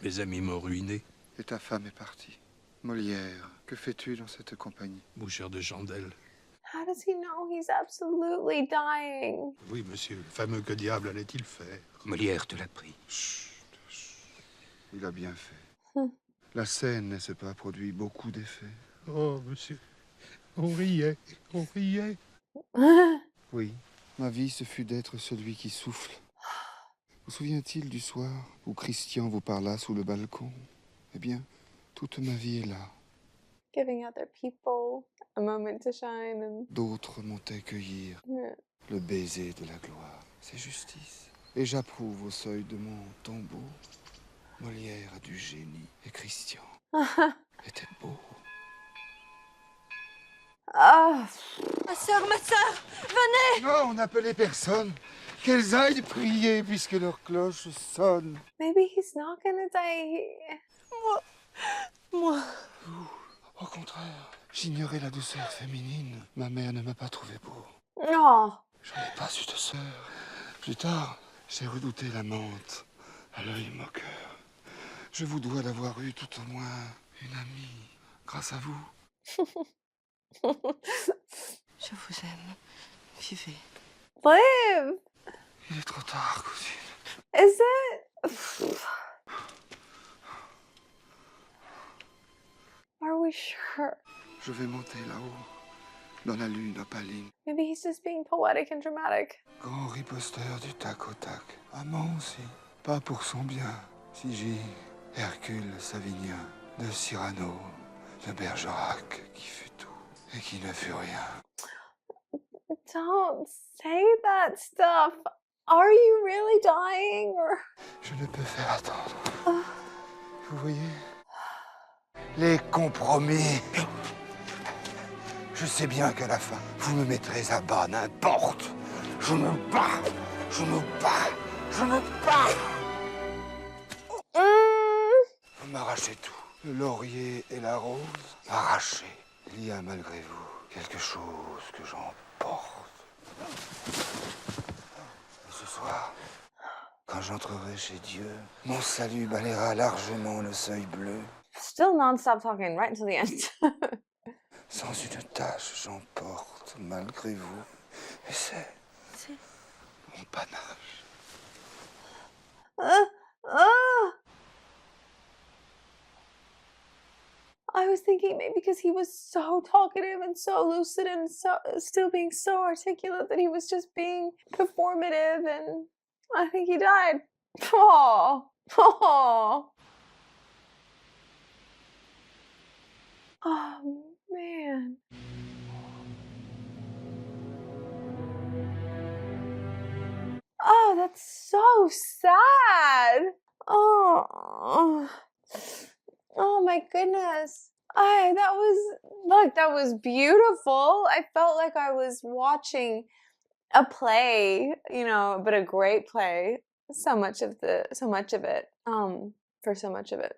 Speaker 5: Mes amis m'ont ruiné.
Speaker 17: Et ta femme est partie. Molière, que fais-tu dans cette compagnie?
Speaker 5: Boucheur de chandelle.
Speaker 1: How does he know he's absolutely dying?
Speaker 5: Oui, monsieur. Le fameux que diable allait-il faire?
Speaker 8: Molière te l'a pris.
Speaker 17: Il a bien fait. La scène n'est-ce pas produit beaucoup d'effets?
Speaker 5: Oh, monsieur. On riait, on riait.
Speaker 17: Oui, ma vie, ce fut d'être celui qui souffle. Vous souvient-il du soir où Christian vous parla sous le balcon? Eh bien, toute ma vie est là.
Speaker 1: Giving other people a moment to shine and...
Speaker 17: D'autres montaient cueillir le baiser de la gloire. C'est justice. Et j'approuve au seuil de mon tombeau. Molière a du génie et Christian était beau.
Speaker 1: Ah.
Speaker 13: Ma sœur, venez!
Speaker 17: Non, n'appelez personne. Qu'elles aillent prier puisque leur cloche sonne.
Speaker 1: Maybe he's not gonna die.
Speaker 13: Moi.
Speaker 17: Au contraire, j'ignorais la douceur féminine. Ma mère ne m'a pas trouvé beau.
Speaker 1: Non.
Speaker 17: Je n'ai pas eu de sœur. Plus tard, j'ai redouté la menthe à l'œil moqueur. Je vous dois d'avoir eu tout au moins une amie, grâce à vous.
Speaker 13: Je vous aime. Vivez.
Speaker 1: Live!
Speaker 17: Il est trop tard, cousine.
Speaker 1: Is it? Are we sure?
Speaker 17: Je vais monter là-haut, dans la lune opaline.
Speaker 1: Maybe he's just being poetic and dramatic.
Speaker 17: Grand riposteur du tac au tac. Amant aussi. Pas pour son bien. Sigy, Hercule Savinien, de Cyrano, de Bergerac, qui fut tout et qui ne fut rien.
Speaker 1: Don't say that stuff. Are you really dying or?
Speaker 17: Je ne peux faire attendre. Vous voyez? Les compromis. Je sais bien qu'à la fin, vous me mettrez à bas, n'importe. Je me bats, je me bats, je me bats. Vous m'arrachez tout. Le laurier et la rose, arrachés. Il y a malgré vous quelque chose que j'emporte. Et ce soir, quand j'entrerai chez Dieu, mon salut balayera largement le seuil bleu.
Speaker 1: Still non-stop talking right until the end.
Speaker 17: Sans une tache, j'emporte malgré vous. Et c'est mon panache.
Speaker 1: I was thinking maybe because he was so talkative and so lucid and so still being so articulate that he was just being performative, and I think he died. Oh, man. Oh, that's so sad. Oh my goodness. That was beautiful. I felt like I was watching a play, you know, but a great play. For so much of it. I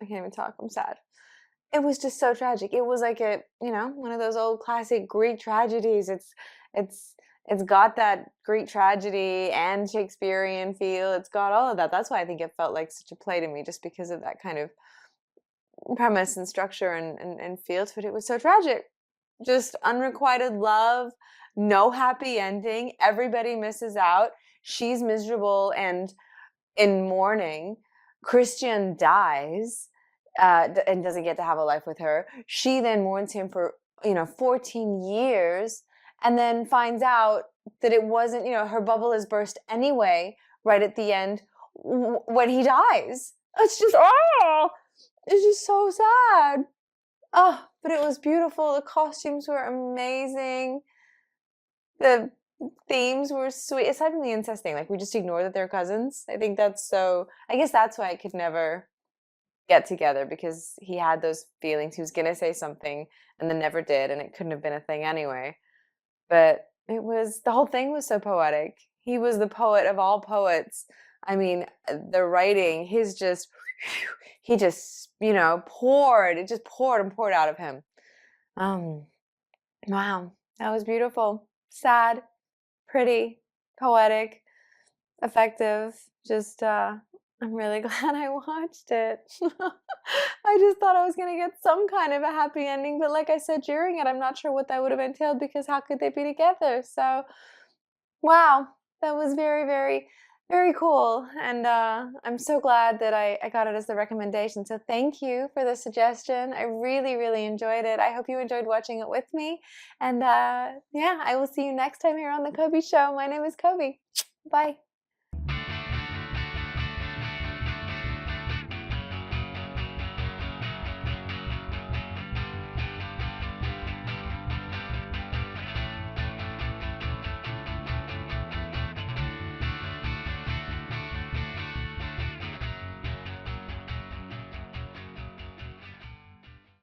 Speaker 1: can't even talk. I'm sad. It was just so tragic. It was like one of those old classic Greek tragedies. It's got that Greek tragedy and Shakespearean feel. It's got all of that. That's why I think it felt like such a play to me, just because of that kind of premise and structure and feel to it. It was so tragic. Just unrequited love, no happy ending. Everybody misses out. She's miserable and in mourning. Christian dies and doesn't get to have a life with her. She then mourns him for 14 years. And then finds out that it wasn't, her bubble is burst anyway, right at the end when he dies. It's just so sad. Oh, but it was beautiful. The costumes were amazing. The themes were sweet. Aside from the incest thing, like we just ignore that they're cousins. I guess that's why I could never get together, because he had those feelings. He was going to say something and then never did, and it couldn't have been a thing anyway. But the whole thing was so poetic. He was the poet of all poets. I mean, the writing, he just poured out of him. Wow, that was beautiful. Sad, pretty, poetic, effective. Just, I'm really glad I watched it. I just thought I was going to get some kind of a happy ending, but like I said during it, I'm not sure what that would have entailed, because how could they be together? So, wow, that was very, very, very cool. And I'm so glad that I got it as the recommendation. So thank you for the suggestion. I really, really enjoyed it. I hope you enjoyed watching it with me. And yeah, I will see you next time here on The Kobe Show. My name is Kobe. Bye.